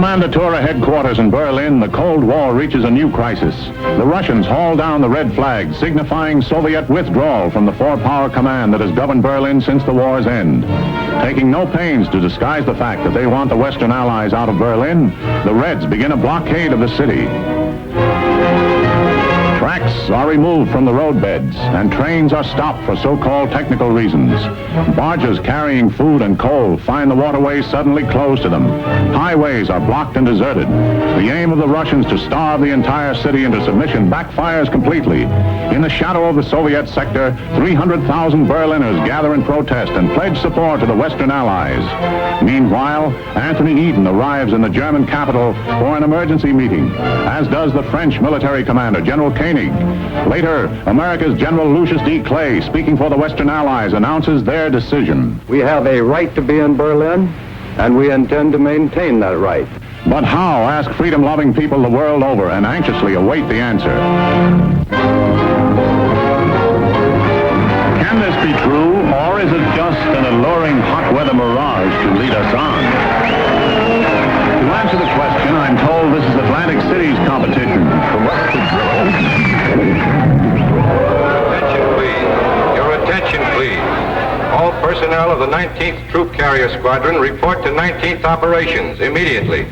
Kommandatura headquarters in Berlin, the Cold War reaches a new crisis. The Russians haul down the red flag, signifying Soviet withdrawal from the four-power command that has governed Berlin since the war's end. Taking no pains to disguise the fact that they want the Western Allies out of Berlin, the Reds begin a blockade of the city. Tracks are removed from the roadbeds, and trains are stopped for so-called technical reasons. Barges carrying food and coal find the waterways suddenly closed to them. Highways are blocked and deserted. The aim of the Russians to starve the entire city into submission backfires completely. In the shadow of the Soviet sector, 300,000 Berliners gather in protest and pledge support to the Western Allies. Meanwhile, Anthony Eden arrives in the German capital for an emergency meeting, as does the French military commander, General Koenig. Later, America's General Lucius D. Clay, speaking for the Western Allies, announces their decision. We have a right to be in Berlin, and we intend to maintain that right. But how, ask freedom-loving people the world over, and anxiously await the answer. Can this be true, or is it just an alluring hot weather mirage to lead us on? To answer the question, I'm told this is Atlantic City's competition. Attention, please. Your attention, please. All personnel of the 19th Troop Carrier Squadron report to 19th Operations immediately.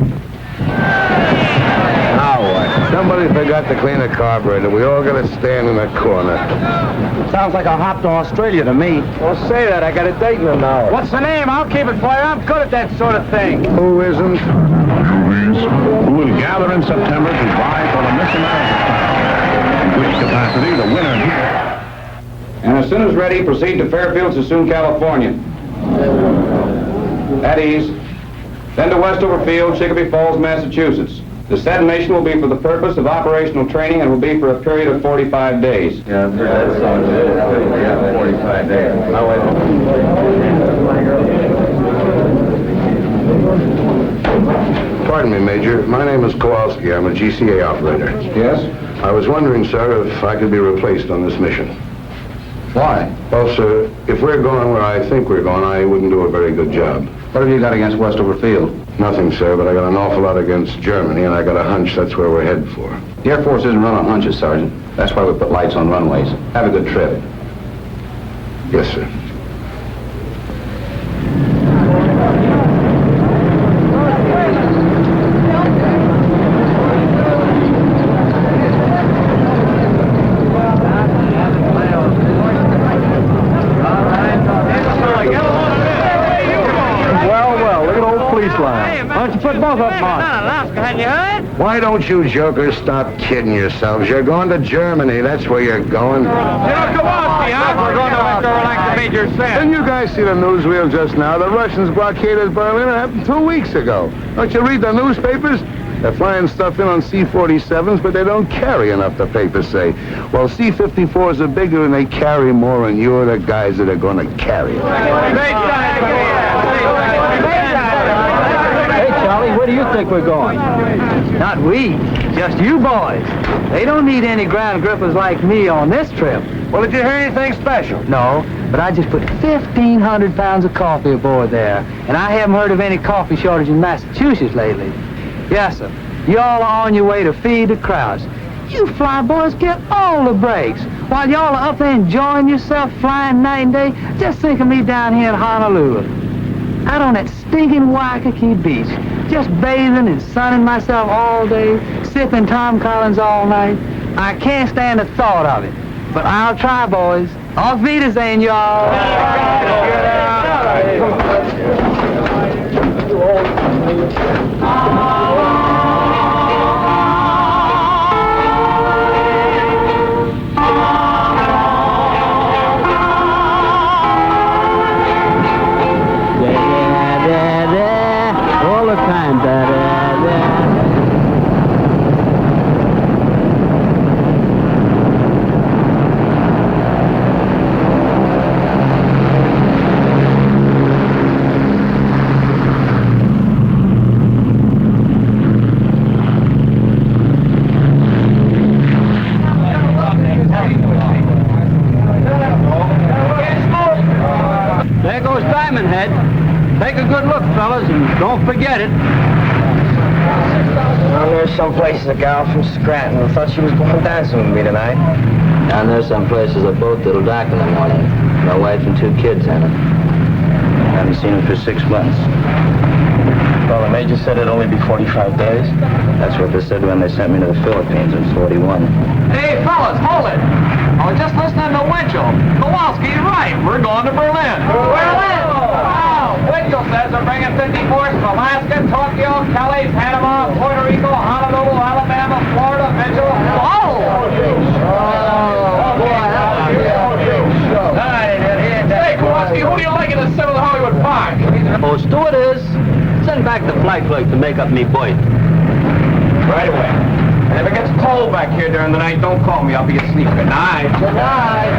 Now what? Somebody forgot to clean a carburetor. We all got to stand in a corner. Sounds like I hopped to Australia to me. Well, say that. I got a date in an hour. What's the name? I'll keep it for you. I'm good at that sort of thing. Who isn't? Who will gather in September to vie for the Miss America title. In which capacity the winner... And as soon as ready, proceed to Fairfield, Sassoon, California. At ease. Then to Westover Field, Chicopee Falls, Massachusetts. The said mission will be for the purpose of operational training and will be for a period of 45 days. Yeah, that sounds good. Yeah, 45 days. Pardon me, Major. My name is Kowalski. I'm a GCA operator. Yes? I was wondering, sir, if I could be replaced on this mission. Why? Well, sir, if we're going where I think we're going, I wouldn't do a very good job. What have you got against Westover Field? Nothing, sir, but I got an awful lot against Germany, and I got a hunch that's where we're headed for. The Air Force isn't run on hunches, Sergeant. That's why we put lights on runways. Have a good trip. Yes, sir. Why don't you put both of them on? Alaska, hadn't you heard? Why don't you jokers stop kidding yourselves? You're going to Germany. That's where you're going. Kowalski, huh? We're going to Westover like the Major said. Didn't you guys see the newsreel just now? The Russians blockaded Berlin. It happened 2 weeks ago. Don't you read the newspapers? They're flying stuff in on C-47s, but they don't carry enough, the papers say. Well, C-54s are bigger and they carry more, and you're the guys that are going to carry it. Hey, Charlie, where do you think we're going? Not we, just you boys. They don't need any ground grippers like me on this trip. Well, did you hear anything special? No, but I just put 1,500 pounds of coffee aboard there, and I haven't heard of any coffee shortage in Massachusetts lately. Yes, sir. Y'all are on your way to feed the crowds. You fly boys get all the breaks. While y'all are up there enjoying yourself flying night and day, just think of me down here in Honolulu. Out on that stinking Waikiki beach, just bathing and sunning myself all day, sipping Tom Collins all night. I can't stand the thought of it. But I'll try, boys. Auf Wiedersehen, y'all. All the time. There goes Diamond Head. Take a good look, fellas, and don't forget it. Well, there's some places a gal from Scranton who thought she was going dancing with me tonight. And there's some places a boat that'll dock in the morning. My wife and 2 kids in it. Haven't seen them for 6 months. Well, the major said it'd only be 45 days. That's what they said when they sent me to the Philippines in 41. Hey, fellas, hold it. I was just listening to Winchell. Kowalski's right. We're going to Berlin. Berlin! Wow! Winchell says they're bringing 54s from Alaska, Tokyo, Cali, Panama, Puerto Rico, Honolulu, Alabama, Florida, Mitchell. Hey, Kowalski, who do you like in the 7th Hollywood Park? Oh, stewardess, send back the flight clerk to make up me berth. Right away. And if it gets cold back here during the night, don't call me. I'll be asleep. Good night. Good night.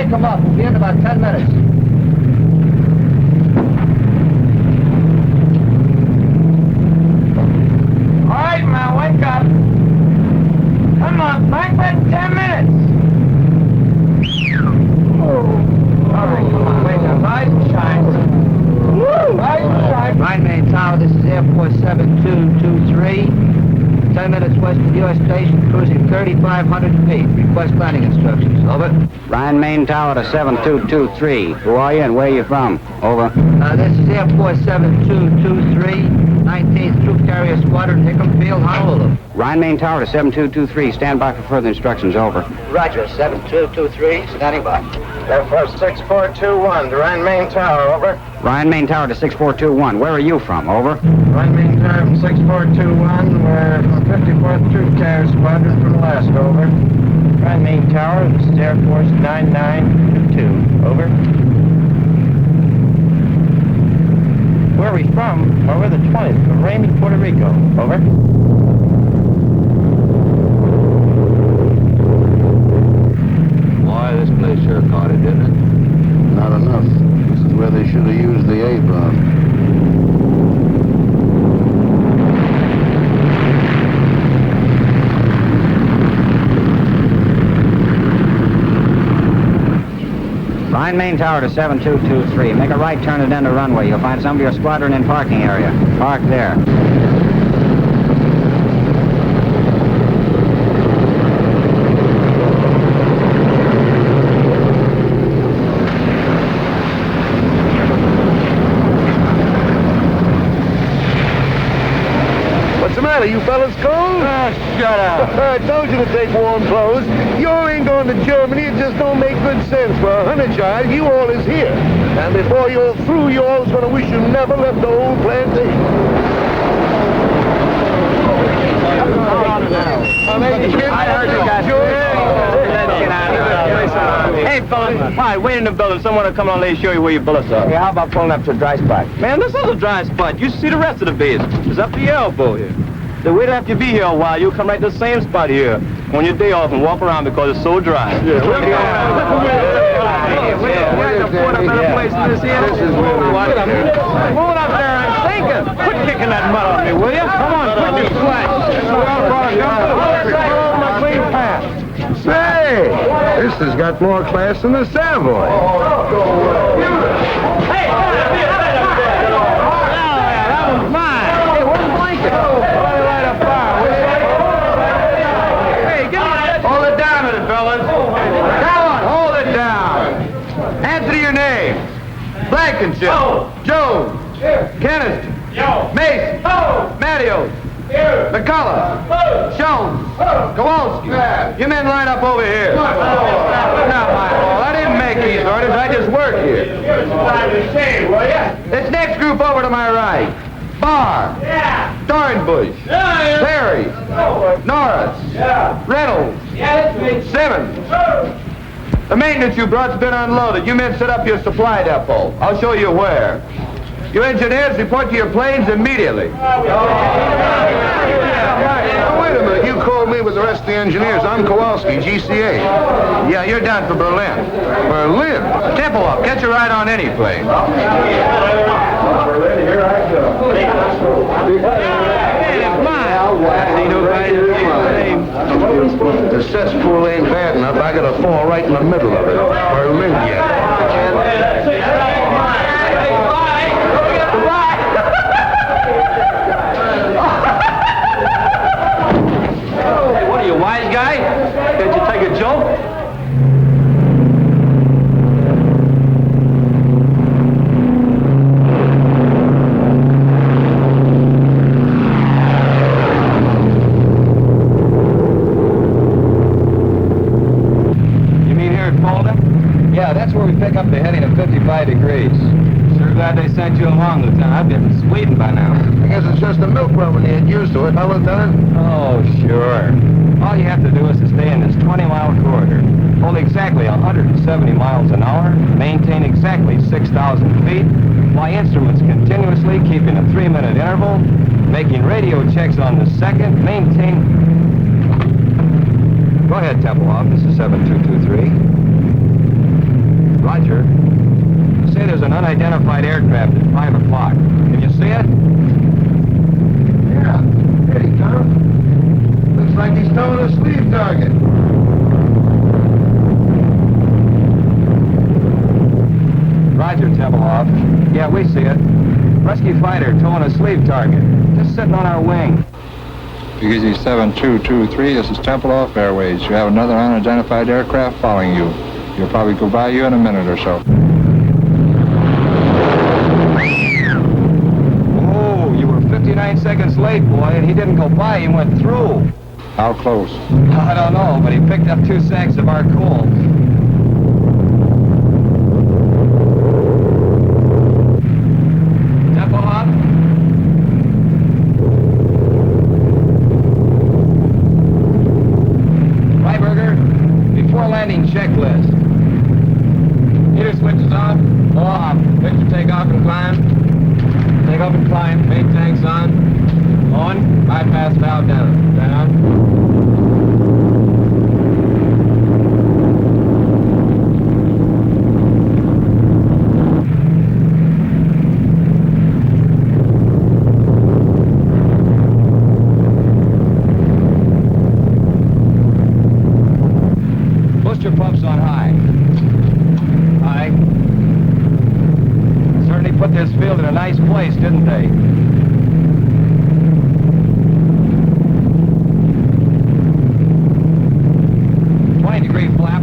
Come up. We'll be in about 10 minutes. All right, man, wake up. Come on, Franklin, 10 minutes. All right, come on, wake up. Rise and shine. Rise and shine. Rhine Main Tower, this is Airport 7223. 10 minutes west of U.S. Station, cruising 3,500 feet. Request landing instructions. Over. Rhine Main Tower to 7223. Who are you and where are you from? Over. This is Airport 7223, 19th Troop Carrier Squadron, Hickam Field, Honolulu. Rhine Main Tower to 7223. Stand by for further instructions. Over. Roger, 7223, standing by. Airport 6421, the Rhine Main Tower, over. Rhine Main Tower to 6421. Where are you from? Over. Rhine Main Tower from 6421, we're from 54th Troop Carrier Squadron from Alaska, over. Rhine Main Tower, this is Air Force 9922, over. Where are we from? Well, we're the 20th, from Ramey, Puerto Rico, over. Boy, this place sure caught it, didn't it? Not enough. This is where they should have used the A-bomb. Rhine Main Tower to 7223. Make a right turn and end the runway. You'll find some of your squadron in parking area. Park there. What's the matter, you fellas cold? Shut up. I told you to take warm clothes. You ain't going to Germany. It just don't make good sense. For a honey child, you all is here. And before you're through, you all's going to wish you never left the old plantation. I heard you guys. Hey, fellas, hi, wait in the building. Someone will come on and show you where your bullets are. Yeah, how about pulling up to a dry spot? Man, this is a dry spot. You should see the rest of the base. It's up to your elbow here. So wait after you be here a while. You'll come right to the same spot here on your day off and walk around because it's so dry. We're going to afford a better place than this here. Moving up there and thinking. Quit kicking that mud off me, will you? Come on, quit your slack. Say, This has got more class than the Savoy. Hey, that was mine. Hey, where's the blanket? Light a fire. Hey, give me that. Hold it down a minute, fellas. Come on, hold it down. Answer your name. Blankenship. Jones. Kennedy. Mason. Mattios. McCullough. Jones. Kowalski. You men line up over here. Not my fault. I didn't make these orders. I just work here. This next group over to my right. Barr. Dornbush. Perry. Norris. Reynolds. Simmons. The maintenance you brought's been unloaded. You men set up your supply depot. I'll show you where. You engineers report to your planes immediately. Now, wait a minute. You called me with the rest of the engineers. I'm Kowalski, GCA. Yeah, you're down for Berlin. Berlin? Tempo up. Catch a ride on any plane. Berlin, here I go. The cesspool ain't bad enough. I gotta fall right in the middle of it. Berlin yet. What are you, wise guy? Can't you take a joke? You mean here at Fulda? Yeah, that's where we pick up the heading of 55 degrees. Sure glad they sent you along, Lieutenant. I'd be in Sweden by now. I guess it's just a milk run when you get used to it, huh, Lieutenant? Oh, sure. All you have to do is to stay in this 20-mile corridor, hold exactly 170 miles an hour, maintain exactly 6,000 feet, fly instruments continuously, keeping a 3-minute interval, making radio checks on the second, maintain... Go ahead, Tempelhoff. This is 7223. Roger. Say there's an unidentified aircraft at 5 o'clock. Can you see it? Yeah. Here he comes. Looks like he's towing a sleeve target. Roger, Tempelhoff. Yeah, we see it. Rescue fighter towing a sleeve target. Just sitting on our wing. Easy 7223, this is Tempelhoff Airways. You have another unidentified aircraft following you. He'll probably go by you in a minute or so. Oh, you were 59 seconds late, boy, and he didn't go by, he went through. How close? I don't know, but he picked up 2 sacks of our coal. Tempelhoff? Freiberger, before landing checklist. Heater switches off. Off. Picture takeoff and climb. Take off and climb. Main tanks on. On. Bypass valve down. Down. Booster pumps on high. High. Certainly put this field in a nice place, didn't they? Degree flap.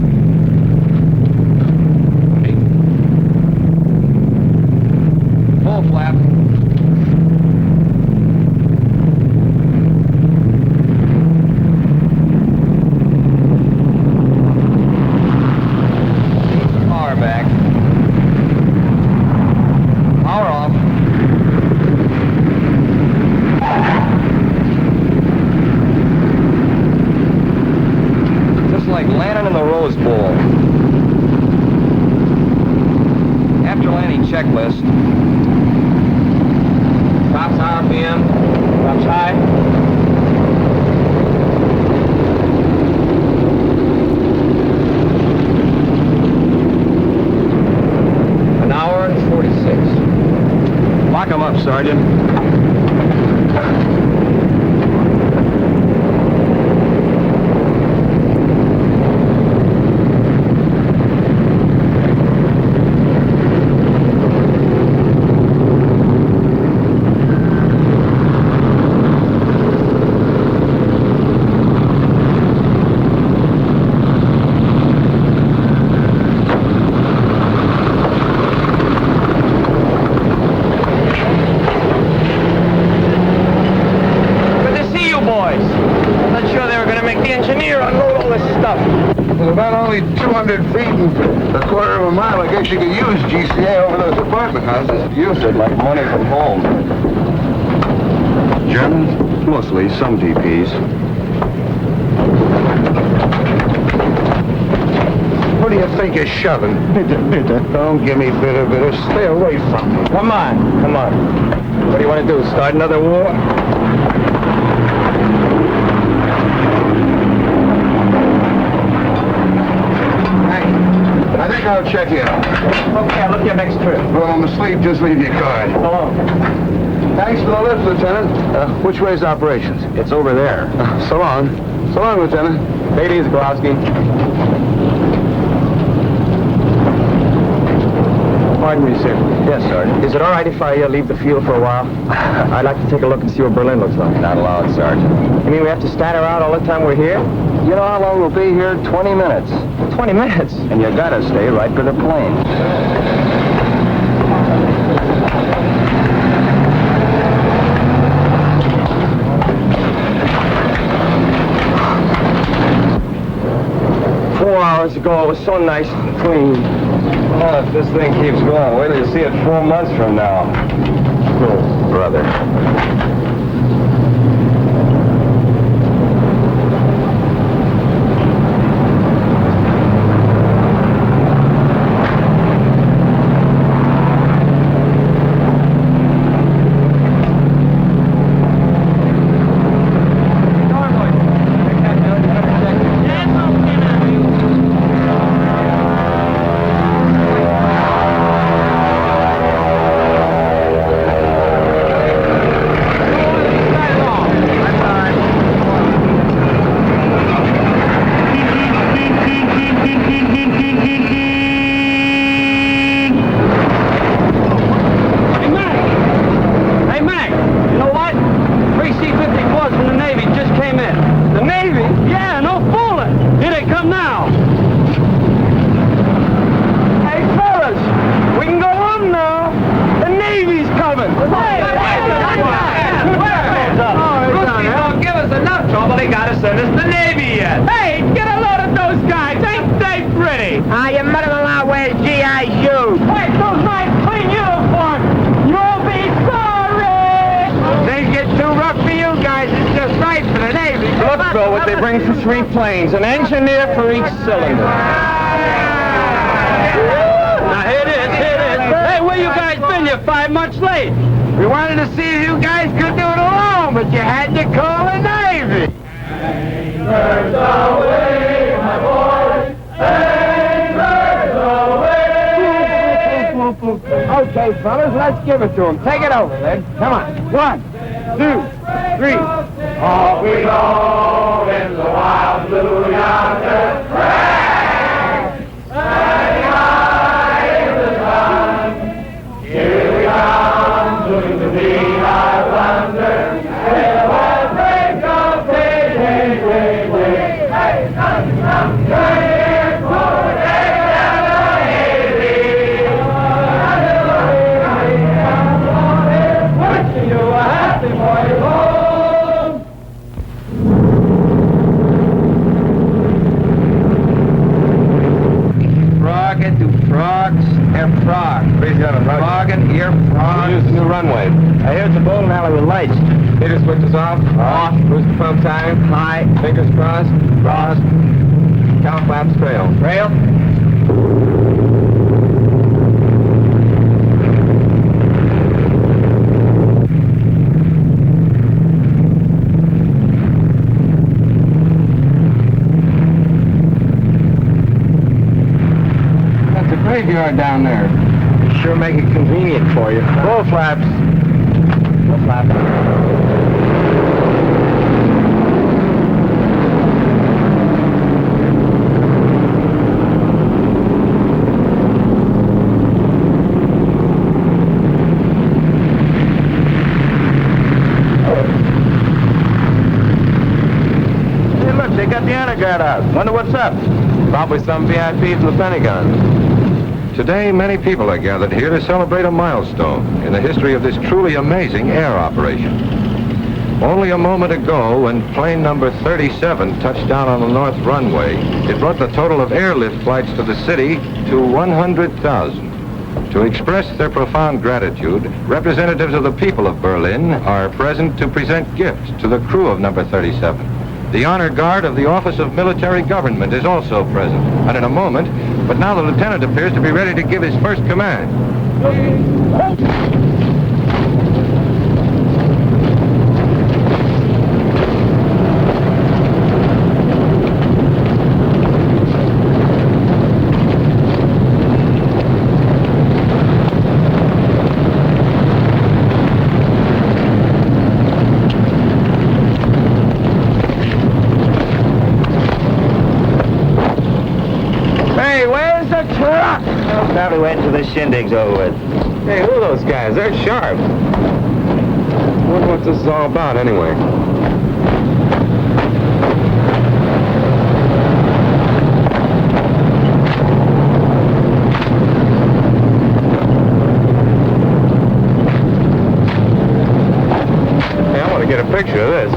Okay. Full flap. Power back. Power off. Like landing in the Rose Bowl. After landing checklist. Tops RPM. Tops high. An hour and 46. Lock 'em up, Sergeant. got only 200 feet and a quarter of a mile. I guess you could use GCA over those apartment houses. Use it like money from home. Germans? Mostly, some DPs. What do you think you're shoving? Bitter. Don't give me bitter. Stay away from me. Come on. What do you want to do, start another war? I think I'll check you out. Okay, I'll look at your next trip. Well, I'm asleep. Just leave your card. Hello. Thanks for the lift, Lieutenant. Which way's operations? It's over there. So long. So long, Lieutenant. Take it easy, Kowalski. Pardon me, sir. Yes, Sergeant. Is it all right if I leave the field for a while? I'd like to take a look and see what Berlin looks like. Not allowed, Sergeant. You mean we have to stand around all the time we're here? You know how long we'll be here? 20 minutes. 20 minutes? And you gotta stay right for the plane. Hours ago, it was so nice and clean. Oh, if this thing keeps going, wait till you see it 4 months from now. Oh, brother. An engineer for each cylinder. Now, here it is. Hey, where you guys been? You're 5 months late. We wanted to see if you guys could do it alone, but you had to call the Navy. Anchors away, my boys. Anchors away. Okay, fellas, let's give it to them. Take it over, then. Come on. 1, 2, 3. Off we go in the wild blue yonder. Standing high in the sun. Here we come to the beat, I wonder. Will what break of day, hey, come, turn for wishing you a happy boy home. Frogs, air frogs. Frog and ear frogs. Use the new runway. I hear it's a bowling alley with lights. Meter switches off. Off. Booster pump time. High. Fingers crossed. Crossed. Cow flaps trail. Trail. Graveyard down there. Sure make it convenient for you. Full flaps. Full flaps. Hey, look, they got the underguard out. Wonder what's up. Probably some VIP from the Pentagon. Today, many people are gathered here to celebrate a milestone in the history of this truly amazing air operation. Only a moment ago, when plane number 37 touched down on the north runway, it brought the total of airlift flights to the city to 100,000. To express their profound gratitude, representatives of the people of Berlin are present to present gifts to the crew of number 37. The honor guard of the Office of Military Government is also present, and in a moment, but now the lieutenant appears to be ready to give his first command. Probably waiting till this shindig's over with. Hey, who are those guys? They're sharp. Wonder what this is all about, anyway. Hey, I want to get a picture of this.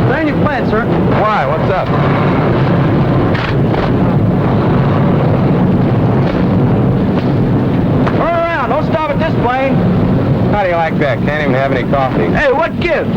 Land your plane, sir. Why? What's up? Don't stop at this plane. How do you like that? Can't even have any coffee. Hey, what gives?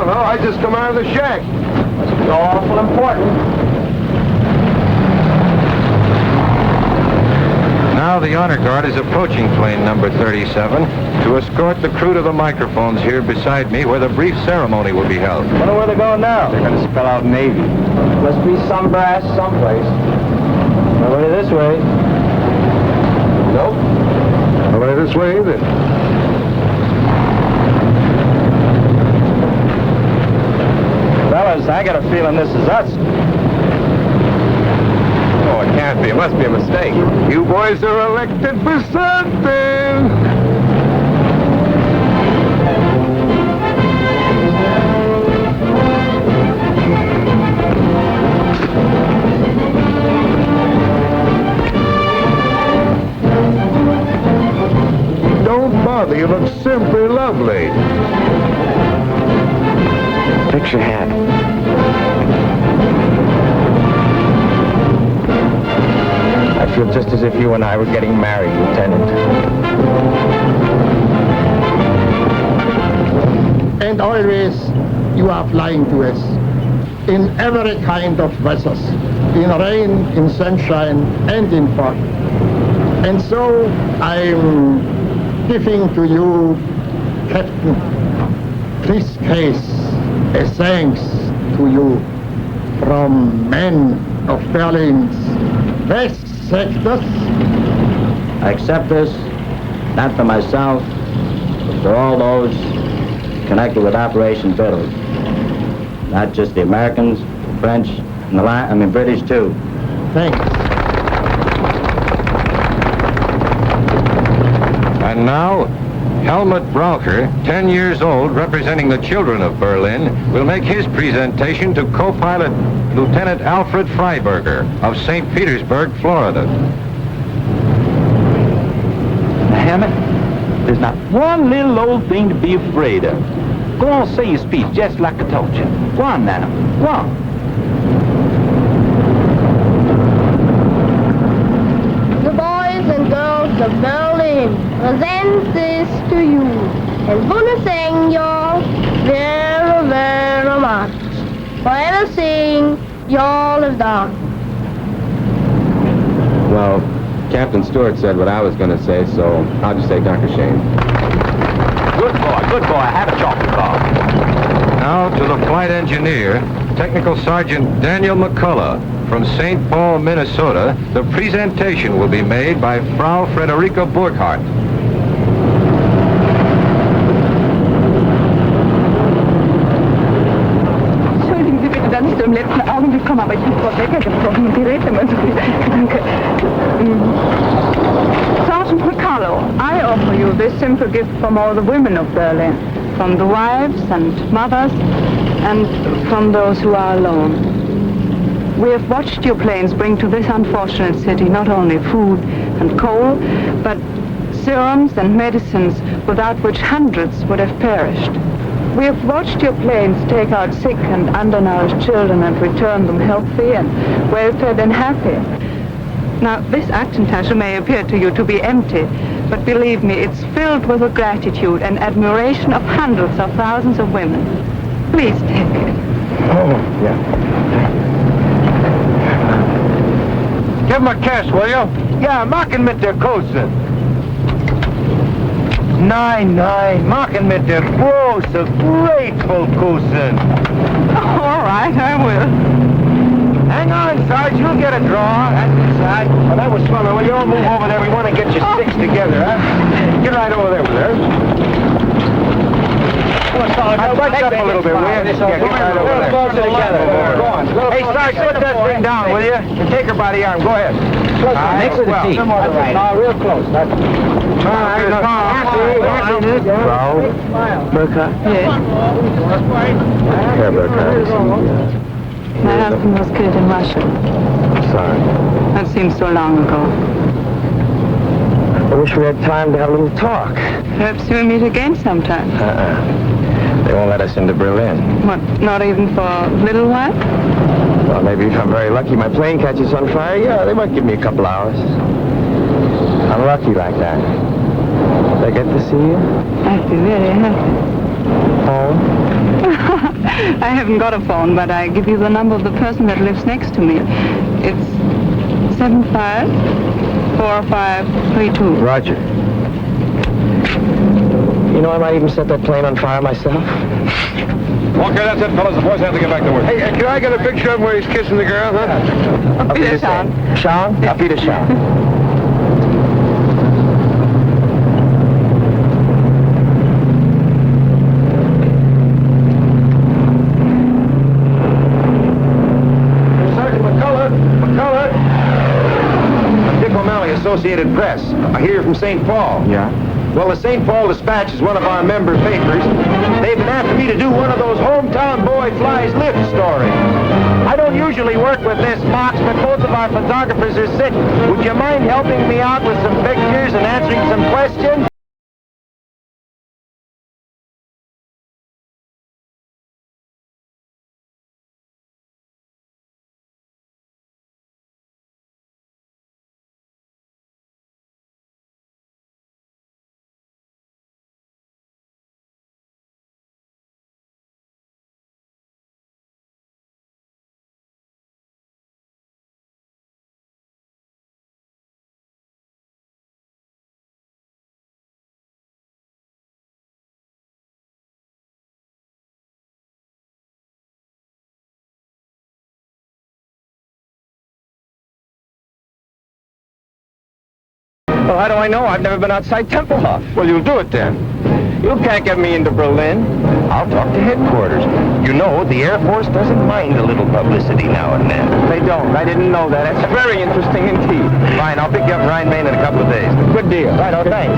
I just come out of the shack. Must be awful important. Now the honor guard is approaching plane number 37 to escort the crew to the microphones here beside me where the brief ceremony will be held. Wonder where they're going now. They're going to spell out Navy. Must be some brass someplace. Nobody this way. Nope. Nobody this way either. Fellas, I got a feeling this is us. Oh, it can't be. It must be a mistake. You boys are elected for something. Don't bother. You look simply lovely. Fix your hat. I feel just as if you and I were getting married, Lieutenant. And always you are flying to us in every kind of weathers, in rain, in sunshine, and in fog. And so I'm giving to you, Captain, this case, a thanks to you from men of Berlin's West sectors. I accept this, not for myself, but for all those connected with Operation Fiddle. Not just the Americans, the French, and the British too. Thanks. And now, Helmut Braucher, 10 years old, representing the children of Berlin, will make his presentation to co-pilot Lieutenant Alfred Freiberger of St. Petersburg, Florida. Hammett, there's not one little old thing to be afraid of. Go on, say your speech just like I told you. Go on now, go on. The boys and girls of Berlin present this to you and want to thank you very, very much for everything y'all have done. Well, Captain Stewart said what I was going to say, so I'll just say Dr. Shane. Good boy, have a chocolate bar. Now to the flight engineer, Technical Sergeant Daniel McCullough. From St. Paul, Minnesota, the presentation will be made by Frau Frederica Burkhardt. Entschuldigen Sie bitte, dass ich so im letzten Augenblick komme, aber ich habe Frau Becker gesprochen und die redet immer so viel. Danke. Sergeant McCullough, I offer you this simple gift from all the women of Berlin, from the wives and mothers, and from those who are alone. We have watched your planes bring to this unfortunate city not only food and coal, but serums and medicines without which hundreds would have perished. We have watched your planes take out sick and undernourished children and return them healthy and well-fed and happy. Now, this Aktentasche may appear to you to be empty, but believe me, it's filled with the gratitude and admiration of hundreds of thousands of women. Please take it. Oh, yeah. Give him a kiss, will you? Ja, mach ihn mit der Kose. Nein, mach ihn mit der große, grateful Kose. All right, I will. Hang on, Sarge, you'll get a draw. That's inside. Well, that was fun. Will you all move over there? We want to get your sticks together, huh? Get right over there with her. Now, back up a little bit, will you? Yeah, get right over there. Closer together. Go on. Hey, Sarge, put that thing down, will you? And take her by the arm. Go ahead. Next to the seat. No, real close. That's Frau Burkhardt? Yes. Herr Burkhardt. My husband was killed in Russia. Sorry. That seems so long ago. I wish we had time to have a little talk. Perhaps we'll meet again sometime. They won't let us into Berlin. What, not even for a little while? Well, maybe if I'm very lucky, my plane catches on fire. Yeah, they might give me a couple hours. I'm lucky like that. Did I get to see you? I'd be very happy. Phone? I haven't got a phone, but I give you the number of the person that lives next to me. It's 754532. Roger. You know, I might even set that plane on fire myself. Okay, that's it, fellas. The boys have to get back to work. Hey, can I get a picture of him where he's kissing the girl, huh? Auf Wiedersehen. Sean? Auf Wiedersehen. Sergeant McCullough. I'm Dick O'Malley, Associated Press. I hear you're from St. Paul. Yeah. Well, the St. Paul Dispatch is one of our member papers. They've been after me to do one of those hometown boy flies lift stories. I don't usually work with this box, but both of our photographers are sick. Would you mind helping me out with some pictures and answering some questions? Well, how do I know? I've never been outside Tempelhof. Well, you'll do it then. You can't get me into Berlin. I'll talk to headquarters. You know, the Air Force doesn't mind a little publicity now and then. They don't. I didn't know that. That's very interesting indeed. Fine, I'll pick you up in Rhine-Main in a couple of days. Good deal. Right, oh, thanks.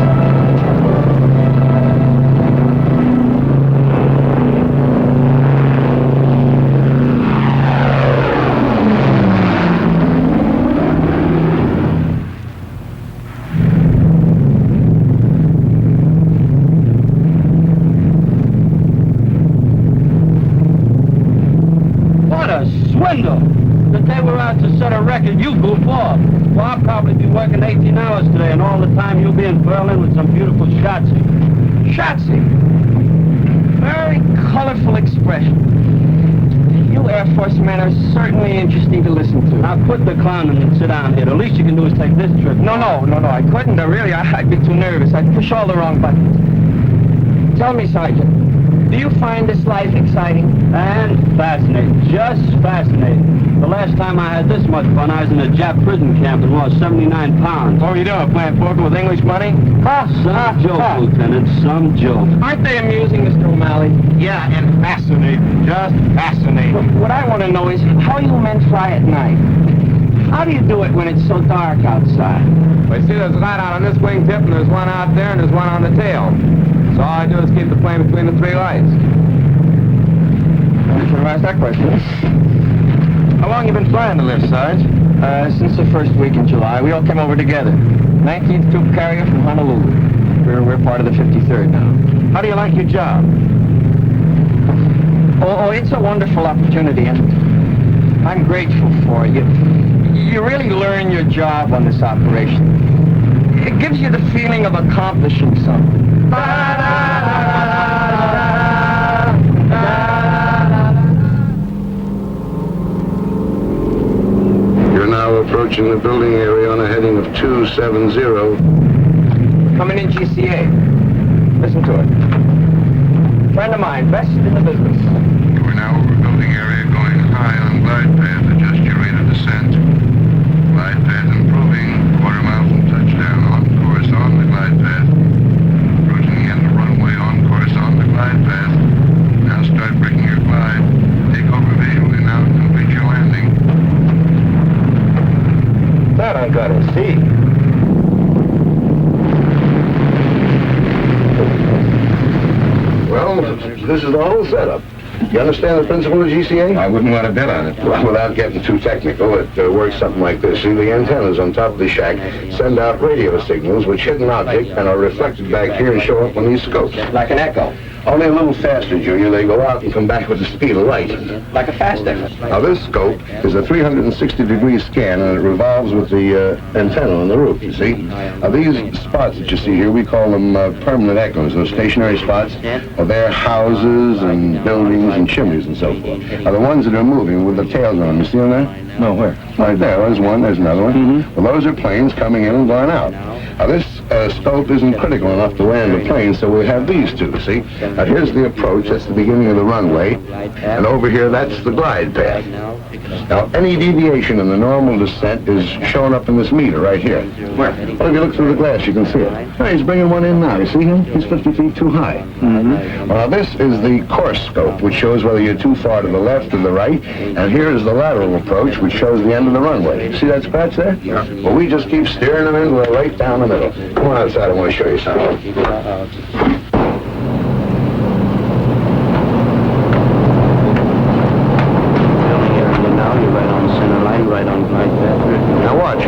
That they were out to set a record, you goof off. Well, I'll probably be working 18 hours today, and all the time you'll be in Berlin with some beautiful Schatzi. Schatzi. Very colorful expression. You Air Force men are certainly interesting to listen to. Now quit the clowning and sit down here. The least you can do is take this trip. No, I couldn't. Really, I'd be too nervous. I'd push all the wrong buttons. Tell me, Sergeant, Do you find this life exciting? And fascinating, just fascinating. The last time I had this much fun, I was in a Jap prison camp and lost 79 pounds. What were you doing, playing poker with English money? Some joke, Lieutenant, some joke. Aren't they amusing, Mr. O'Malley? Yeah, and fascinating. Just fascinating. What I want to know is how you men fly at night. How do you do it when it's so dark outside? Well, you see, there's a light out on this wingtip, and there's one out there, and there's one on the tail. So all I do is keep the plane between the three lights. I should have asked that question. How long you been flying the lift, Sarge? Since the first week in July. We all came over together. 19th troop carrier from Honolulu. We're part of the 53rd now. How do you like your job? Oh, it's a wonderful opportunity, and I'm grateful for it. You really learn your job on this operation. It gives you the feeling of accomplishing something. You're now approaching the building area on a heading of 270. Coming in GCA. Listen to it. Friend of mine, best in the business. We're now over building area going high on glide path. Adjust your rate of descent. Glide path improving. Quarter mile from touchdown. On course on the glide path. Approaching the end of runway on course on the glide path. Now start breaking your glide. Take over visually now and complete your landing. That I gotta see. Well, this is the whole setup. You understand the principle of GCA? I wouldn't want to bet on it. Well, without getting too technical, it works something like this. See, the antennas on top of the shack send out radio signals which hit an object and are reflected back here and show up on these scopes. Like an echo. Only a little faster, Junior. They go out and come back with the speed of light. Like a fast echo. Now, this scope is a 360-degree scan, and it revolves with the antenna on the roof, you see. Now, these spots that you see here, we call them permanent echoes. Those stationary spots are their houses and buildings and chimneys and so forth. Now, the ones that are moving with the tails on them, you see them there? No, where? Right there. There's one. There's another one. Well, those are planes coming in and going out. Now, this scope isn't critical enough to land the plane, so we have these two, see? Now, here's the approach. That's the beginning of the runway. And over here, that's the glide path. Now, any deviation in the normal descent is shown up in this meter right here. Where? Well, if you look through the glass, you can see it. Hey, he's bringing one in now. You see him? He's 50 feet too high. Well, now, this is the course scope, which shows whether you're too far to the left or the right. And here is the lateral approach, which shows the end of the runway. See that scratch there? Yeah. Well, we just keep steering them in right down the middle. Come on outside. I want to show you something. Now watch.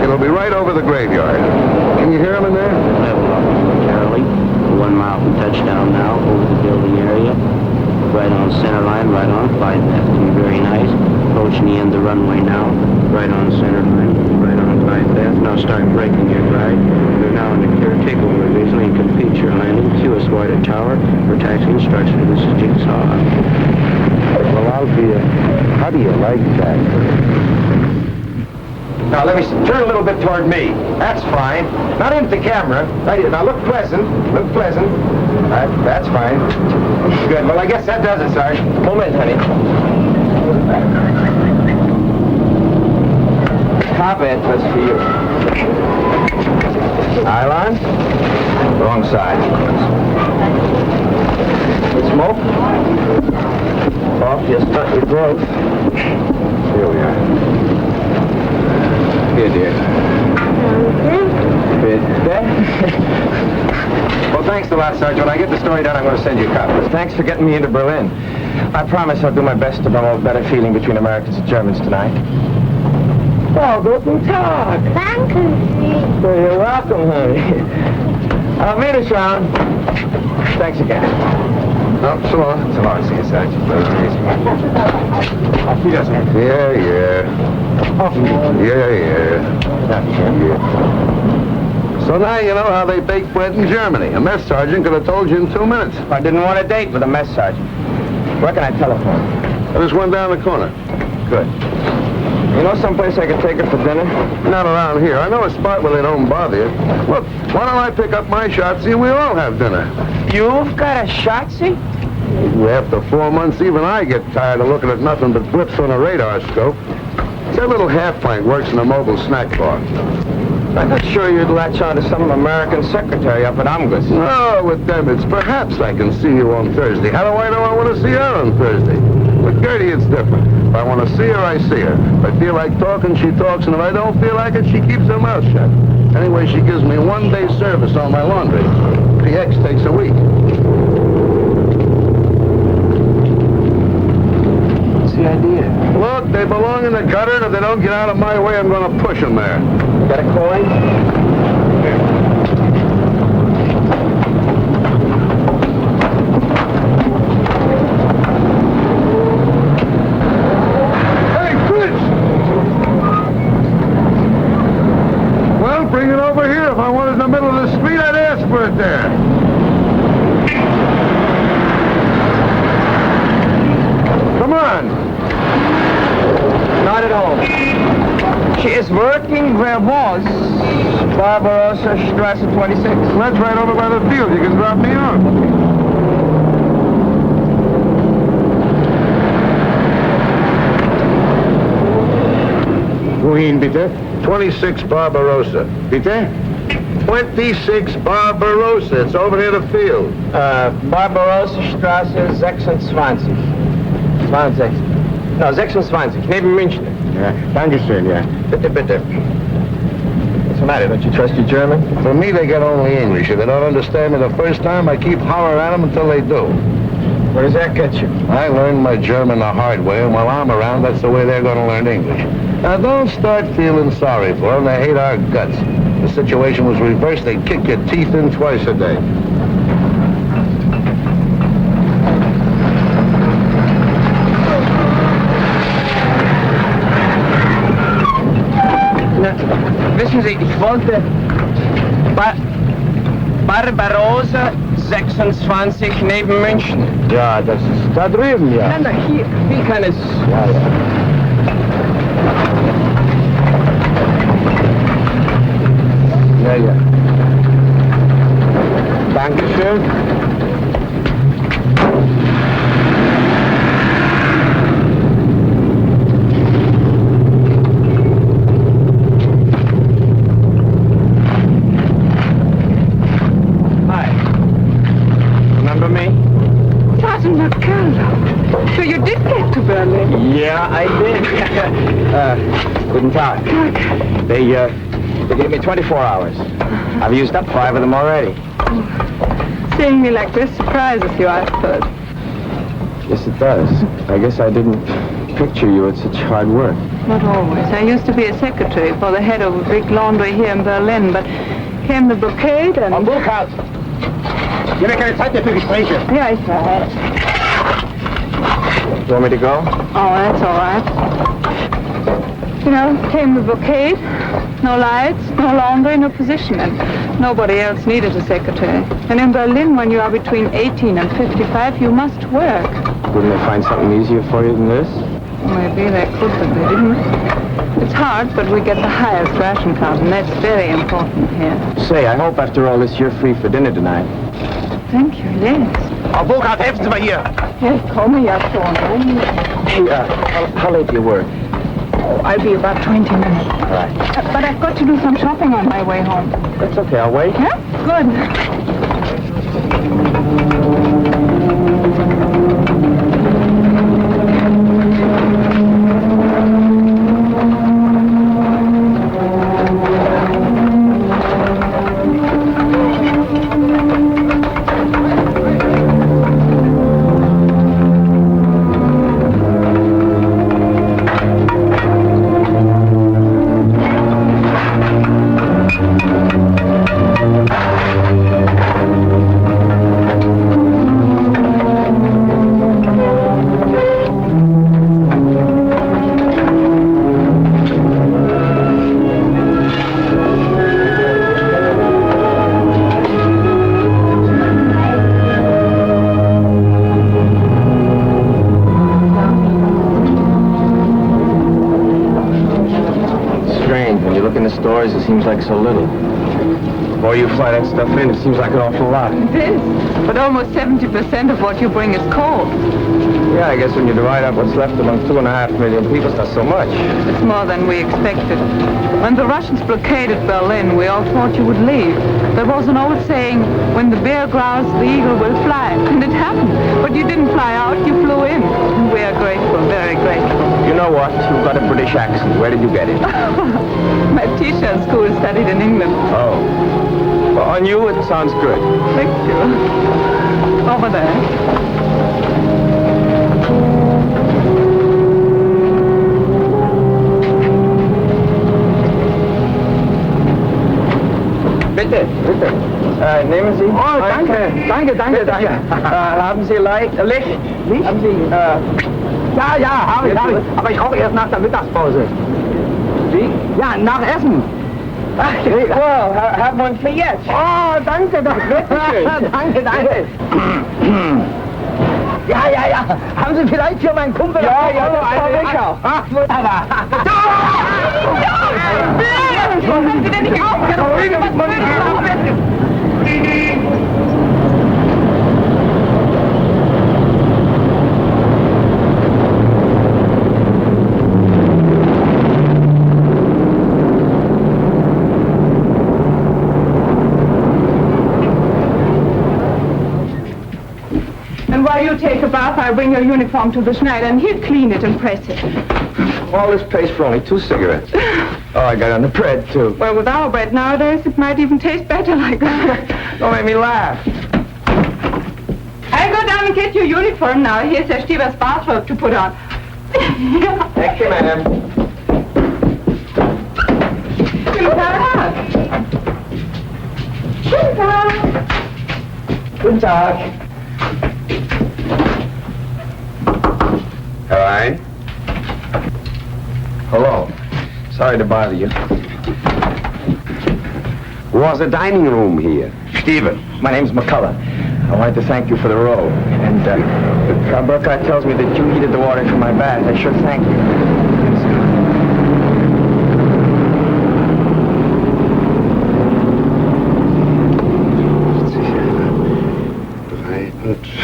It'll be right over the graveyard. Can you hear him in there? Level up momentarily. 1 mile from touchdown now, over the building area. Right on center line, right on glide path. Very nice. Approaching the end of the runway now. Right on center line, right on glide path. Now start breaking your glide. You're now in the clear takeover visually and complete your landing. QS Water Tower for taxi instruction. This is Jigsaw. Well, Althea, how do you like that? Now let me turn a little bit toward me. That's fine. Not into the camera. Right here. Now look pleasant. Look pleasant. That's fine. Good. Well, I guess that does it, Sarge. Moment, honey. Top it. That's for you. Island. Wrong side. Smoke. Off your stunt your throat. Here we are. Here, dear. Well, thanks a lot, Sergeant. When I get the story done, I'm going to send you a copy. Thanks for getting me into Berlin. I promise I'll do my best to promote better feeling between Americans and Germans tonight. Oh, guten Tag. Thank you. Well, you're welcome, honey. I'll meet us round. Thanks again. Oh, so long. So long. See you, Sergeant. Auf Wiedersehen. Yeah. Auf Wiedersehen. Yeah. So now you know how they bake bread in Germany. A mess sergeant could have told you in 2 minutes. I didn't want a date with a mess sergeant. Where can I telephone? There's one down the corner. Good. You know someplace I could take her for dinner? Not around here. I know a spot where they don't bother you. Look, why don't I pick up my shotzi and we'll all have dinner? You've got a shotzi? After 4 months, even I get tired of looking at nothing but blips on a radar scope. That little half pint works in a mobile snack bar. I'm not sure you'd latch on to some American secretary up at Amgus. No, with them, it's perhaps I can see you on Thursday. How do I know I want to see her on Thursday? With Gertie, it's different. If I want to see her, I see her. If I feel like talking, she talks, and if I don't feel like it, she keeps her mouth shut. Anyway, she gives me 1 day service on my laundry. The X takes a week. What's the idea? Look, they belong in the gutter, and if they don't get out of my way, I'm going to push them there. Got a coin? Hey, Fritz! Well, bring it over here. If I wanted it in the middle of the street, I'd ask for it there. Come on. Not at home. She is working where was Barbarossa Strasse 26. That's right over by the field. You can drop me off. Wohin, bitte? 26 Barbarossa. Bitte? 26 Barbarossa. It's over near the field. Barbarossa Strasse 26. 20. No, 26. Neben München. Ja, Dankeschön, ja. Bitte, bitte. What's the matter? Don't you trust your German? For me, they get only English. If they don't understand me the first time, I keep hollering at them until they do. Where does that get you? I learned my German the hard way, and while I'm around, that's the way they're going to learn English. Now, don't start feeling sorry for them. They hate our guts. If the situation was reversed, they'd kick your teeth in twice a day. Wissen Sie, ich wollte Barbarossa 26 neben München. Ja, das ist da drüben, ja. Nein, nein, hier, wie kann es... Ja, ja. Ja, ja. Dankeschön. So you did get to Berlin? Yeah, I did. Guten Tag. They gave me 24 hours. I've used up 5 of them already. Seeing me like this surprises you, I suppose. Yes, it does. I guess I didn't picture you at such hard work. Not always. I used to be a secretary for the head of a big laundry here in Berlin, but came the blockade and... Am Burkhardt! Ich habe keine Zeit mehr für Gespräche. Yeah, ich weiß. You want me to go? Oh, that's all right. You know, came the blockade. No lights, no laundry, no position, and nobody else needed a secretary. And in Berlin, when you are between 18 and 55, you must work. Wouldn't they find something easier for you than this? Maybe they could, but they didn't. It's hard, but we get the highest ration card, and that's very important here. Say, I hope after all this you're free for dinner tonight. Thank you, yes. Am Burkhardt, helfen Sie mal hier! Yes, komme ja schon. Hey, how late do you work? Oh, I'll be about 20 minutes. All right. But I've got to do some shopping on my way home. That's okay, I'll wait. Yeah? Good. It seems like so little. Boy, you fly that stuff in, it seems like an awful lot. It is. But almost 70% of what you bring is coal. Yeah, I guess when you divide up what's left among 2.5 million people, it's not so much. It's more than we expected. When the Russians blockaded Berlin, we all thought you would leave. There was an old saying, when the bear growls, the eagle will fly. And it happened. But you didn't fly out, you flew in. And we are grateful, very grateful. You know what? You've got a British accent. Where did you get it? My teacher in school studied in England. Oh. Well, on you, it sounds good. Thank you. Over there. Bitte. Nehmen Sie. Oh, danke. Haben Sie Licht? Haben Sie, Ja, habe ich. Aber ich rauche erst nach der Mittagspause. Wie? Ja, nach Essen. Ach, well, have one for jetzt. Oh, danke, das wird schön. Danke. Ja. Haben Sie vielleicht für meinen Kumpel... Ja, ich auch. Ach, wunderbar. Wenn Sie denn nicht And while you take a bath, I'll bring your uniform to the Schneider, and he'll clean it and press it. All this pays for only 2 cigarettes. Oh, I got on the bread, too. Well, with our bread nowadays, it might even taste better like that. Don't make me laugh. I'll go down and get your uniform now. Here's Herr Stieber's bathrobe to put on. Thank you, ma'am. Guten Tag. Hi. Hello. Sorry to bother you. Was a dining room here? Stephen, my name's McCullough. I wanted to thank you for the roll. And Frau Burkhardt tells me that you heated the water for my bath. I sure thank you.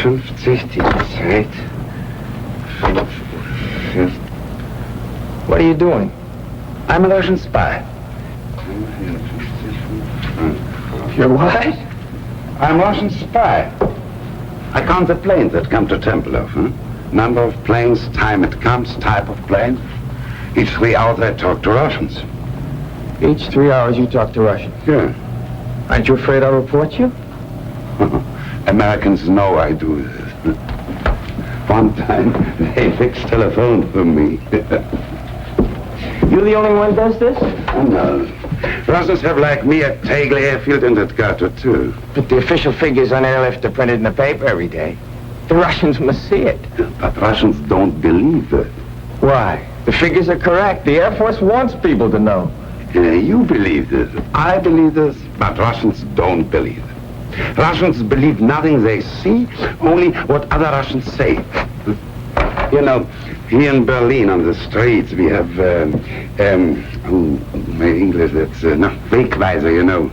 53, die Zeit. 5 Uhr. What are you doing? I'm a Russian spy. You're what? I'm a Russian spy. I count the planes that come to Tempelhof. Number of planes, time it comes, type of plane. Each 3 hours I talk to Russians. Each 3 hours you talk to Russians? Yeah. Aren't you afraid I'll report you? Americans know I do this. One time they fixed telephone for me. You're the only one who does this? No. Russians have like me at Tegel Airfield and at Gato too. But the official figures on airlift are printed in the paper every day. The Russians must see it. But Russians don't believe it. Why? The figures are correct. The Air Force wants people to know. You believe this. I believe this, but Russians don't believe it. Russians believe nothing they see, only what other Russians say. You know, here in Berlin on the streets we have, my English, that's, Wegweiser, you know,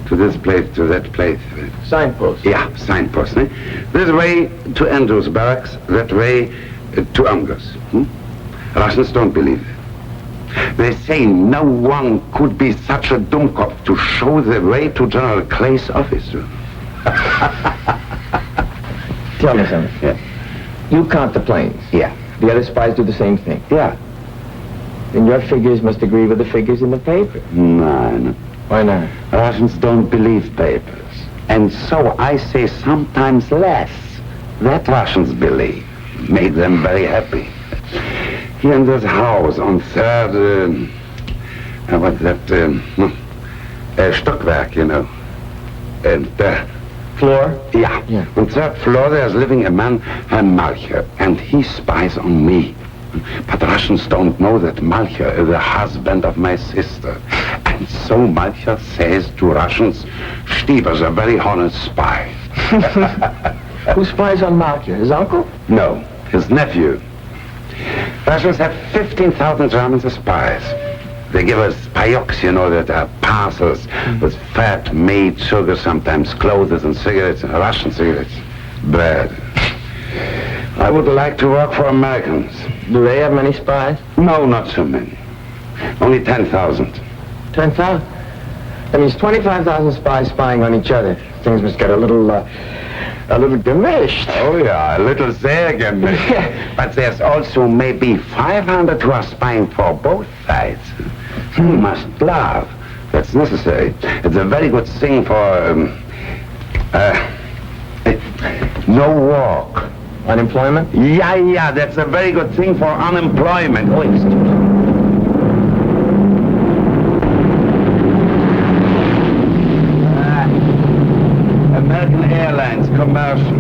to this place, to that place. Signposts? Yeah, signposts. Eh? This way to Andrews Barracks, that way to Angers. Russians don't believe it. They say no one could be such a dummkopf to show the way to General Clay's office. Tell me something. Yeah. You count the planes. Yeah. The other spies do the same thing. Yeah. Then your figures must agree with the figures in the paper. No. Why not? Russians don't believe papers. And so I say sometimes less that Russians believe. Made them very happy. Here in this house on 3rd, what's that, Stockwerk, you know. And floor? Yeah. On 3rd floor there's living a man, Malcher, and he spies on me. But Russians don't know that Malcher is the husband of my sister. And so Malcher says to Russians, Stieber's a very honest spy. Who spies on Malcher? His uncle? No, his nephew. Russians have 15,000 Germans as spies. They give us payocks, you know, that are parcels with fat, meat, sugar, sometimes clothes and cigarettes, Russian cigarettes, bread. I would like to work for Americans. Do they have many spies? No, not so many. Only 10,000. 10,000? That means 25,000 spies spying on each other. Things must get a little gemished. Oh, yeah, a little sehr gemished. But there's also maybe 500 who are spying for both sides. We must love. That's necessary. It's a very good thing for, no work. Unemployment? Yeah, that's a very good thing for unemployment. Oh, excuse me. American Airlines, commercial.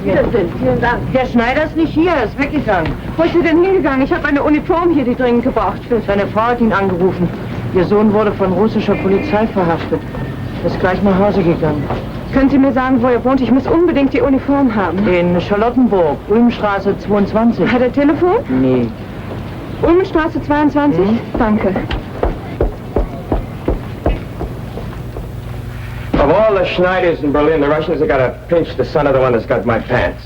Vielen Dank. Herr Schneider ist nicht hier, er ist weggegangen. Wo ist er denn hingegangen? Ich habe eine Uniform hier, die dringend gebraucht wird. Seine Frau hat ihn angerufen. Ihr Sohn wurde von russischer Polizei verhaftet. Ist gleich nach Hause gegangen. Können Sie mir sagen, wo er wohnt? Ich muss unbedingt die Uniform haben. In Charlottenburg, Ulmstraße 22. Hat er Telefon? Nee. Ulmenstraße 22? Danke. Of all the Schneiders in Berlin, the Russians have got to pinch the son of the one that's got my pants.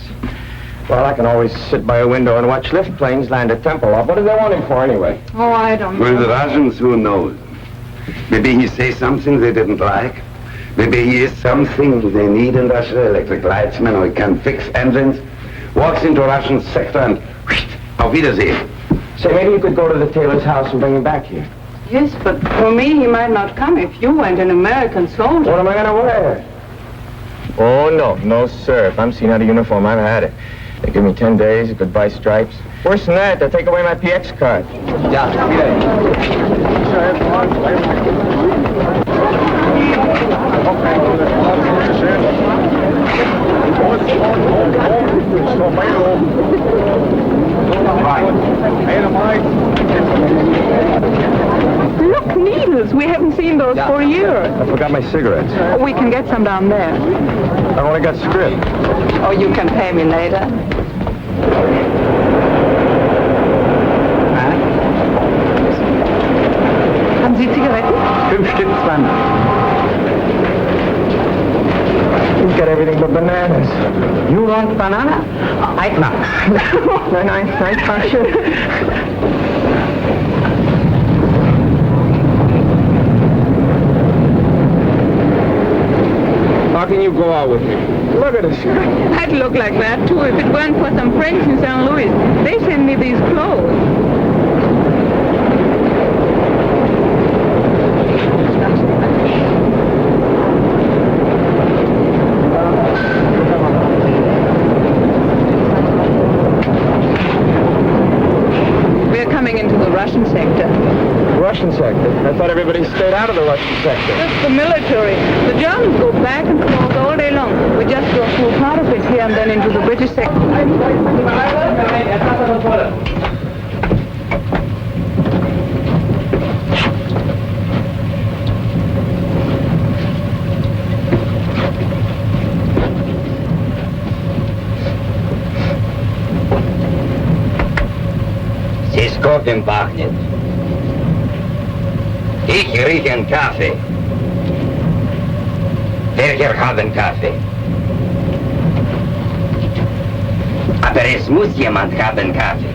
Well, I can always sit by a window and watch lift planes land at Tempelhof. What do they want him for, anyway? Oh, I don't know. Well, the Russians, who knows? Maybe he says something they didn't like. Maybe he is something they need in Russia, electric lightsman, or he can fix engines. Walks into a Russian sector and auf Wiedersehen. Say, maybe you could go to the tailor's house and bring him back here. Yes, but for me, he might not come if you weren't an American soldier. What am I going to wear? Oh, no, sir. If I'm seen out of uniform, I've had it. They give me 10 days, goodbye stripes. Worse than that, they'll take away my PX card. Yeah. Look, needles. We haven't seen those for a year. I forgot my cigarettes. We can get some down there. I only got script. Oh, you can pay me later. Haben Sie Zigaretten? 5 Stück, 20. He's got everything but bananas. You want banana? No. Nein, danke. How can you go out with me? Look at this. I'd look like that, too, if it weren't for some friends in St. Louis. They send me these clothes. We're coming into the Russian sector. Russian sector? I thought everybody stayed out of the Russian sector. Just the military. The Germans go back and forth all day long. We just go through part of it here and then into the British sector. Здесь кофе пахнет. Ich rieche einen Kaffee. Wer hat einen Kaffee? Aber es muss jemand haben Kaffee.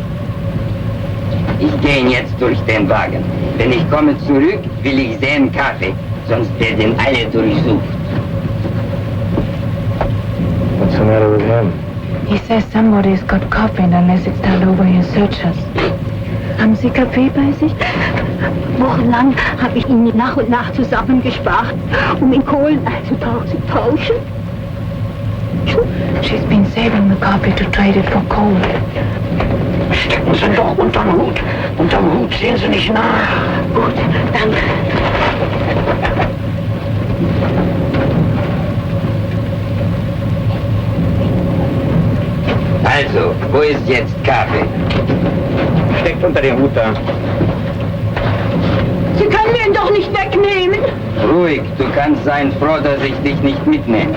Ich gehe jetzt durch den Wagen. Wenn ich komme zurück, will ich sehen Kaffee, sonst werden alle durchsucht. What's the matter with him? He says somebody's got coffee and unless it's turned over, he'll search us. Haben Sie Kaffee bei sich? Wochenlang habe ich ihn nach und nach zusammengespart, in Kohlen zu tauschen. She's been saving the coffee to trade it for coal. Stecken Sie doch unterm Hut. Unterm Hut sehen Sie nicht nach. Gut, danke. Also, wo ist jetzt Kaffee? Steckt unter dem Hut da. Sie können mir ihn doch nicht wegnehmen. Ruhig, du kannst sein froh, dass ich dich nicht mitnehme.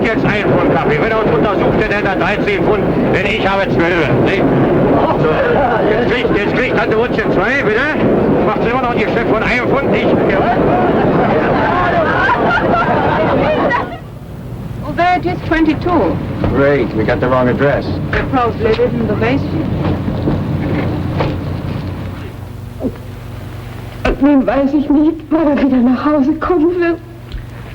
jetzt 1 Pfund Kaffee. Wenn er uns untersucht, dann hätte er 13 Pfund, denn ich habe 12. Nicht? So, jetzt kriegt Tante Wutschen 2, bitte. Macht immer noch ein Geschäft von 1 Pfund, nicht? Well, there it is, 22. Great, we got the wrong address. They probably live in the basement. Nun weiß ich nicht, wann er wieder nach Hause kommen wird.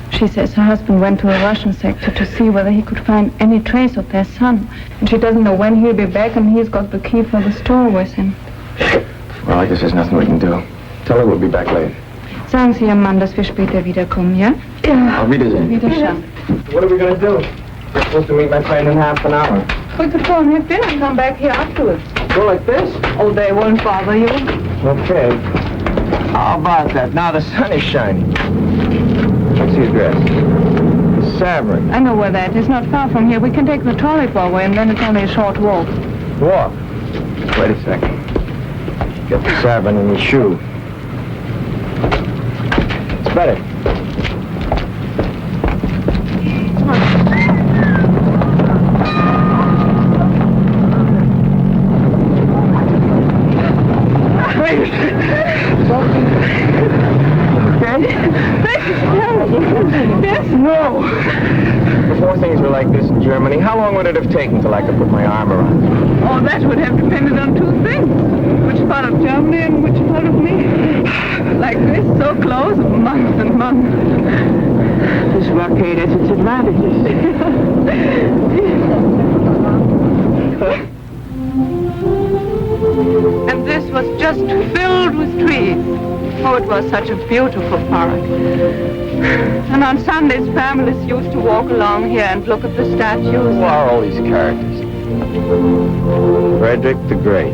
She says her husband went to a Russian sector to see whether he could find any trace of their son. And she doesn't know when he'll be back, and he's got the key for the store with him. Well, I guess there's nothing we can do. Tell her we'll be back late. Sagen Sie Ihrem Mann, dass wir später wiederkommen, ja? Ja. Auf Wiedersehen. Wiederschauen. What are we going to do? We're supposed to meet my friend in half an hour. We could go and have dinner and come back here afterwards. Go like this? Oh, they won't bother you. Okay. How about that? Now the sun is shining. What's the address? Savering. I know where that is. Not far from here. We can take the trolley forward, and then it's only a short walk. Walk? Wait a second. Get the Savering in your shoe. It's better. Yes? No. Before things were like this in Germany, how long would it have taken till I could put my arm around you? Oh, that would have depended on two things. Which part of Germany and which part of me. Like this, so close, months and months. This blockade has its advantages. And this was just filled with trees. Oh, it was such a beautiful park. And on Sundays, families used to walk along here and look at the statues. Who are all these characters? Frederick the Great.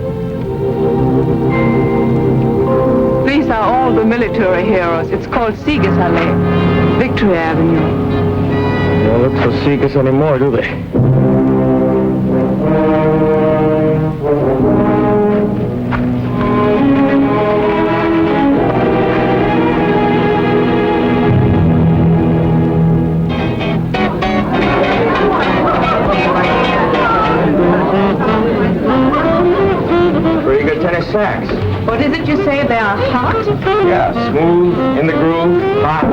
These are all the military heroes. It's called Siegesallee, Victory Avenue. They don't look so Sieges anymore, do they? Tennis sacks. What is it you say? They are hot? Yeah, smooth, in the groove, hot.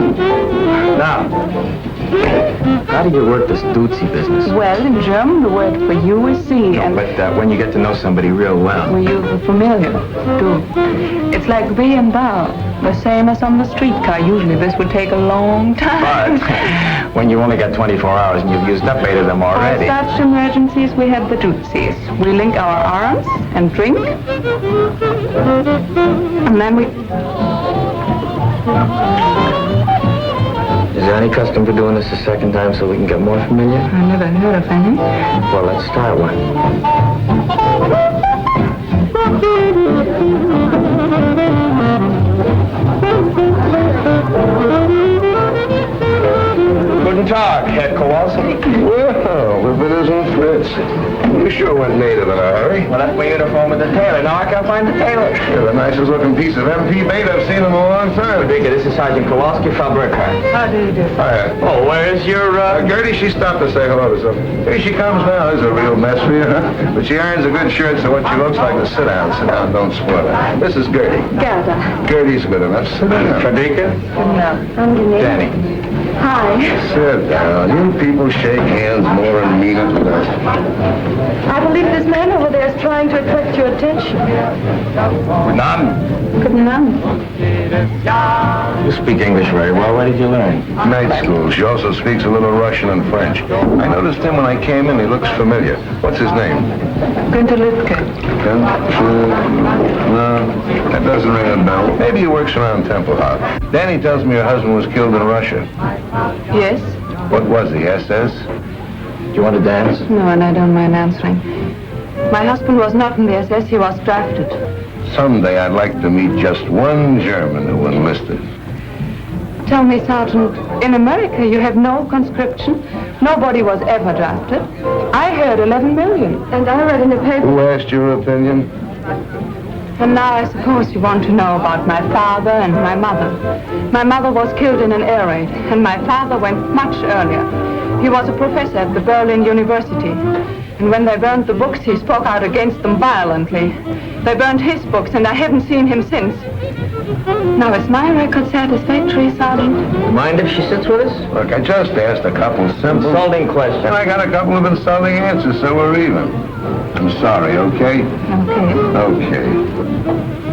Now, how do you work this Dutzi business? Well, in German, the word for you is Sie. No, but when you get to know somebody real well. Well, you're familiar, too. It's like we and thou, the same as on the streetcar. Usually this would take a long time. But when you only got 24 hours and you've used up 8 of them already. For such emergencies, we have the Dutzis. We link our arms and drink. And then we... Is there any custom for doing this a second time so we can get more familiar? I never heard of any. Well, let's start one. Guten Tag, Herr Kowalski. Well, if it isn't Fritz. You sure went native in a hurry. Well, that's my uniform with the tailor. Now I can't find the tailor. You're the nicest looking piece of MP bait I've seen in a long time. This is Sergeant Kowalski from Berlin. How do you do? Hiya. Oh, where's your, Gertie, she stopped to say hello to something. Here she comes now. There's a real mess for you, huh? But she irons a good shirt, so what she looks like is sit down, don't spoil it. This is Gertie. Gerda. Gertie's good enough. Sit down. Frederica? Angenehm. Danny. Hi. Sit down. You people shake hands more and mean it than that. I believe this man over there is trying to attract your attention. None. Guten Abend. You speak English very well. Where did you learn? Night school. She also speaks a little Russian and French. I noticed him when I came in. He looks familiar. What's his name? Günther Lütke. No, that doesn't ring a bell. Maybe he works around Tempelhof. Danny tells me your husband was killed in Russia. Yes? What was he, SS? Do you want to dance? No, and I don't mind answering. My husband was not in the SS. He was drafted. Someday I'd like to meet just one German who enlisted. Tell me, Sergeant, in America you have no conscription. Nobody was ever drafted. I heard 11 million. And I read in the paper... Who asked your opinion? And now I suppose you want to know about my father and my mother. My mother was killed in an air raid, and my father went much earlier. He was a professor at the Berlin University. And when they burned the books, he spoke out against them violently. They burned his books, and I haven't seen him since. Now, is my record satisfactory, Sergeant? Mind if she sits with us? Look, I just asked a couple simple... Insulting questions. And I got a couple of insulting answers, so we're even. I'm sorry, okay? Okay.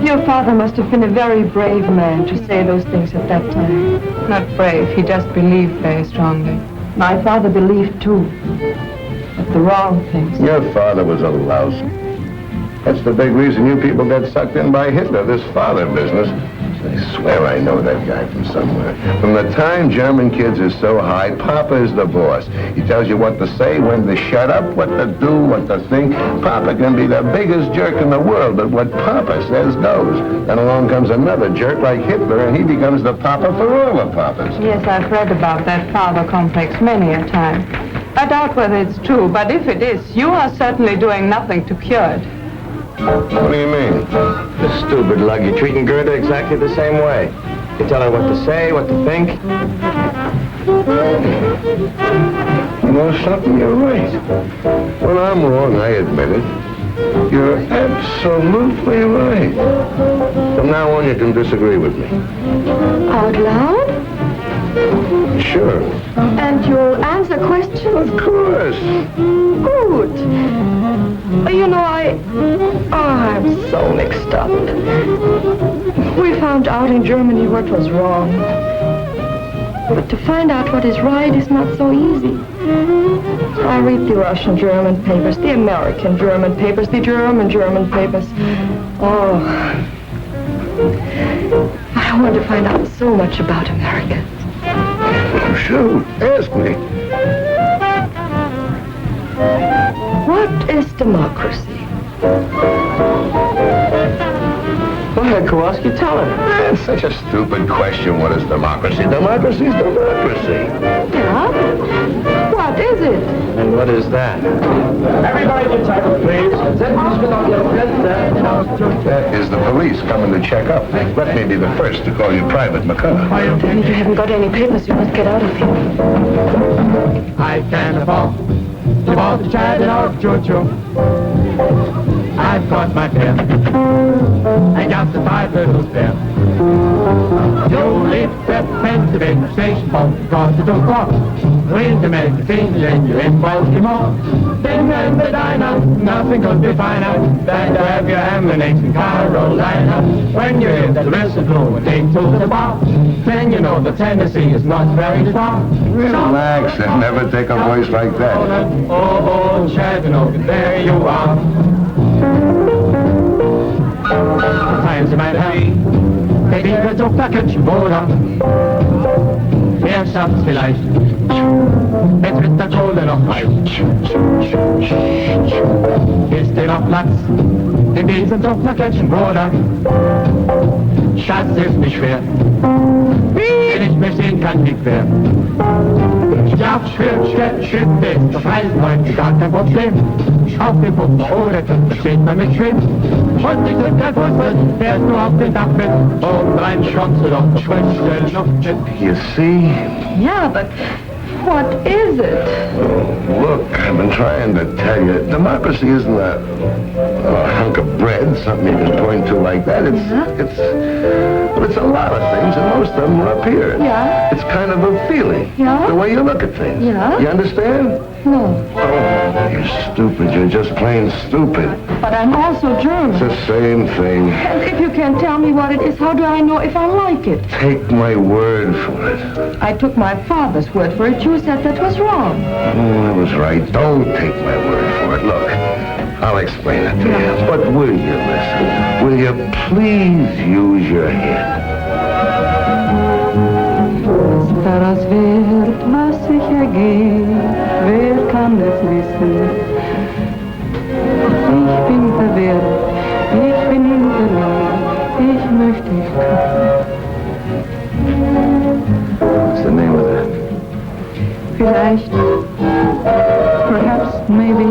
Your father must have been a very brave man to say those things at that time. Not brave, he just believed very strongly. My father believed, too. But the wrong things. Your father was a louse. That's the big reason you people got sucked in by Hitler, this father business. I swear I know that guy from somewhere. From the time German kids are so high, Papa is the boss. He tells you what to say, when to shut up, what to do, what to think. Papa can be the biggest jerk in the world, but what Papa says goes. Then along comes another jerk like Hitler, and he becomes the Papa for all the Papas. Yes, I've read about that father complex many a time. I doubt whether it's true, but if it is, you are certainly doing nothing to cure it. What do you mean? The stupid lug. You're treating Gerda exactly the same way. You tell her what to say, what to think. You know something? You're right. When I'm wrong, I admit it. You're absolutely right. From now on, you can disagree with me. Out loud? Sure. And you'll answer questions? Of course. Good. You know, I'm so mixed up. We found out in Germany what was wrong. But to find out what is right is not so easy. I read the Russian German papers, the American German papers, the German papers. Oh, I want to find out so much about America. Shoot, ask me. What is democracy? Go ahead, Kowalski, tell her. That's such a stupid question. What is democracy? Democracy is democracy. Yeah? What is it? And what is that? Everybody get title, please. That is the police coming to check up. Let me be the first to call you Private McCullough. Then if you haven't got any papers, you must get out of here. I can't afford to bought the child in our choo-choo. I've got my pen. I got the 5 little pen. You leave that pen to the station phone across the door. When the magazine and you're in Baltimore. Then in the diner, nothing could be finer than to have your hamlet in Carolina. When you hear that whistle blow and take to the bar, then you know the Tennessee is not very far. Relax and never take a voice like that. Oh, Chattanooga, there you are. Times mein Herr, der Winkel so flackert, oder? Wer schafft's vielleicht? Jetzt wird der Kohle noch heiß. Ist dir noch Platz? In diesem so flackert, oder? Schatz, ist nicht schwer. Wenn ich mich sehen kann, nicht wer. Ja, schön, ist das Reisen heute gar kein Problem. Auf dem Pumper oder da steht man mit schön. Und ich drück kein Fußball, fährst du auf den Dach mit. Und rein schonst du doch die schönste Luft mit. You see? Yeah, but what is it? Oh, look, I've been trying to tell you. Democracy isn't a hunk of bread, something you can point to like that. It's a lot of things, and most of them are up here. Yeah. It's kind of a feeling. Yeah. The way you look at things. Yeah. You understand? No. Oh, you're stupid. You're just plain stupid. But I'm also German. It's the same thing. And if you can't tell me what it is, how do I know if I like it? Take my word for it. I took my father's word for it. You said that was wrong. Oh, I was right. Don't take my word for it. Look, I'll explain it to you. But will you listen? Will you please use your head? Daraus wird, was sich ergeht, wer kann es wissen? Ich bin verwirrt, ich bin verloren, ich möchte dich küssen. What's the name of that? Vielleicht, perhaps, maybe.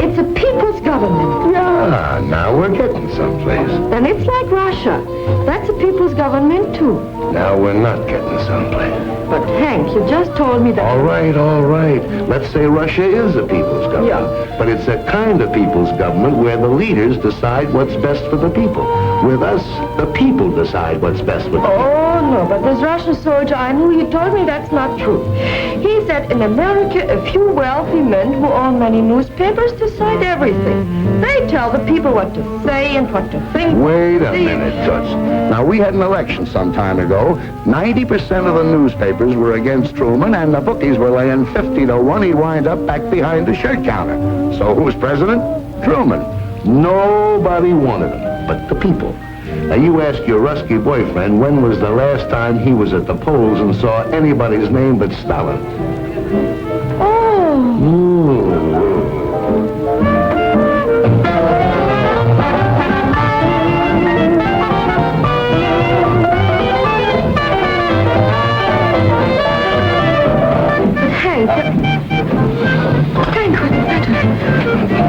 It's a people's government. Yeah, now we're getting someplace. And it's like Russia. That's a people's government, too. Now we're not getting someplace. But, Hank, you just told me that... All right. Let's say Russia is a people's government. Yeah. But it's a kind of people's government where the leaders decide what's best for the people. With us, the people decide what's best for the people. Oh, no, but this Russian soldier I knew, he told me that's not true. He said in America, a few wealthy men who own many newspapers decide everything. They tell the people what to say and what to think. Wait a minute, Toots. Now, we had an election some time ago. 90% of the newspapers were against Truman, and the bookies were laying 50 to 1 he'd wind up back behind the shirt counter. So who was president? Truman. Nobody wanted him but the people. Now, you ask your Rusky boyfriend when was the last time he was at the polls and saw anybody's name but Stalin.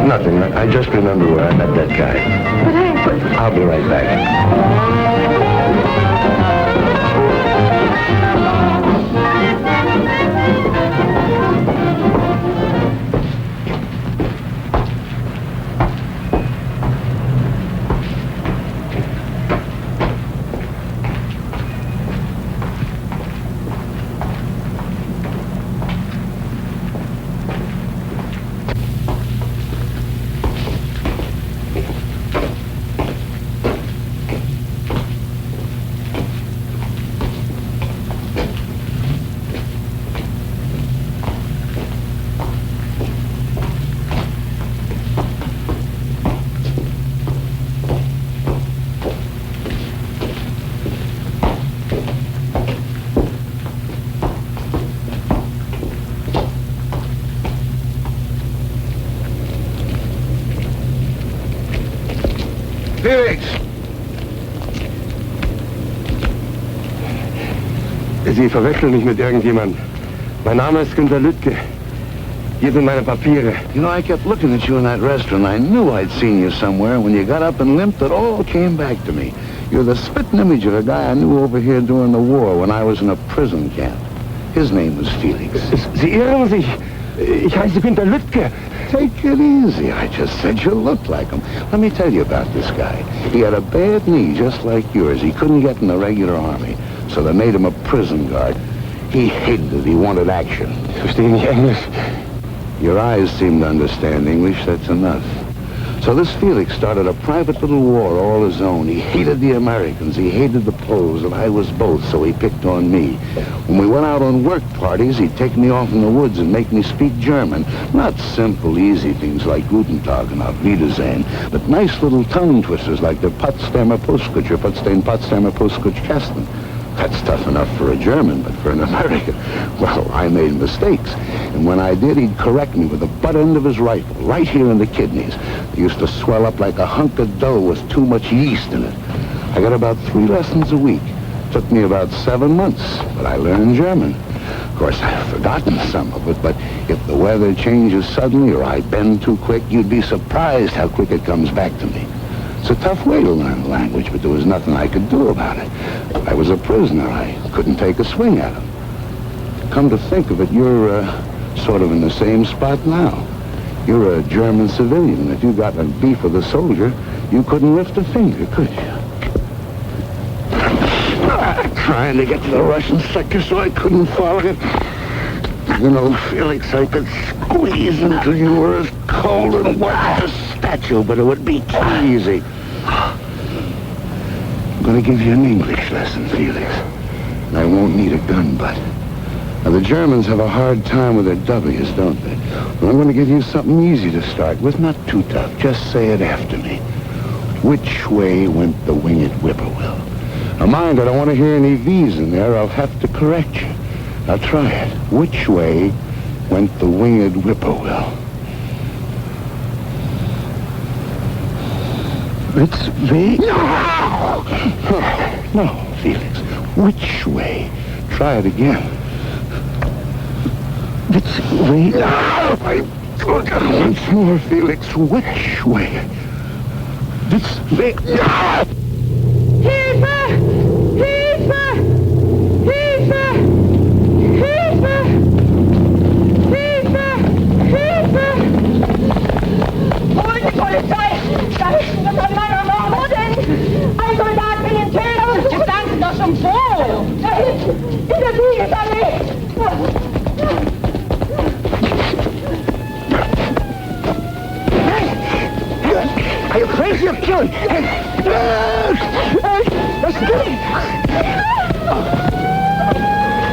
Nothing. I just remember where I met that guy. But Hank, I'll be right back. Felix! Sie verwechseln mich mit irgendjemandem. Mein Name ist Günter Lüttke. Hier sind meine Papiere. You know, I kept looking at you in that restaurant. I knew I'd seen you somewhere. When you got up and limped, it all came back to me. You're the spitting image of a guy I knew over here during the war when I was in a prison camp. His name was Felix. Sie irren sich. Ich heiße Günter Lüttke. Take it easy. I just said you looked like him. Let me tell you about this guy. He had a bad knee just like yours. He couldn't get in the regular army, so they made him a prison guard. He hated it. He wanted action. Verstehen nicht Englisch? Your eyes seem to understand English. That's enough. So this Felix started a private little war all his own. He hated the Americans, he hated the Poles, and I was both, so he picked on me. When we went out on work parties, he'd take me off in the woods and make me speak German. Not simple, easy things like Guten Tag and Auf Wiedersehen, but nice little tongue twisters like the Potsdamer Postkutscher, Potsdamer Postkutschkasten. That's tough enough for a German, but for an American, well, I made mistakes. And when I did, he'd correct me with the butt end of his rifle, right here in the kidneys. They used to swell up like a hunk of dough with too much yeast in it. I got about 3 lessons a week. Took me about 7 months, but I learned German. Of course, I've forgotten some of it, but if the weather changes suddenly or I bend too quick, you'd be surprised how quick it comes back to me. It's a tough way to learn the language, but there was nothing I could do about it. I was a prisoner. I couldn't take a swing at him. Come to think of it, you're sort of in the same spot now. You're a German civilian. If you got a beef with a soldier, you couldn't lift a finger, could you? Trying to get to the Russian sector so I couldn't follow it. You know, Felix, I could squeeze until you were as cold and white as a statue, but it would be too easy. I'm going to give you an English lesson, Felix. And I won't need a gun butt. Now, the Germans have a hard time with their W's, don't they? Well, I'm going to give you something easy to start with, not too tough. Just say it after me. Which way went the winged whippoorwill? Now, mind, I don't want to hear any V's in there. I'll have to correct you. Now, try it. Which way went the winged whippoorwill? It's V. No! No, Felix. Which way? Try it again. It's V. No! I Look, once more, Felix. Which way? This way. Ah! Hilfe! Hilfe! Hilfe! Hilfe! Hilfe! Hilfe! Hol die Polizei! Da hinten ist ein Mann am Arm. Wo denn? Ein Soldat will ihn töten. Jetzt sagen Sie doch schon wo. Da hinten, in der Siegesallee. Are you crazy or killing?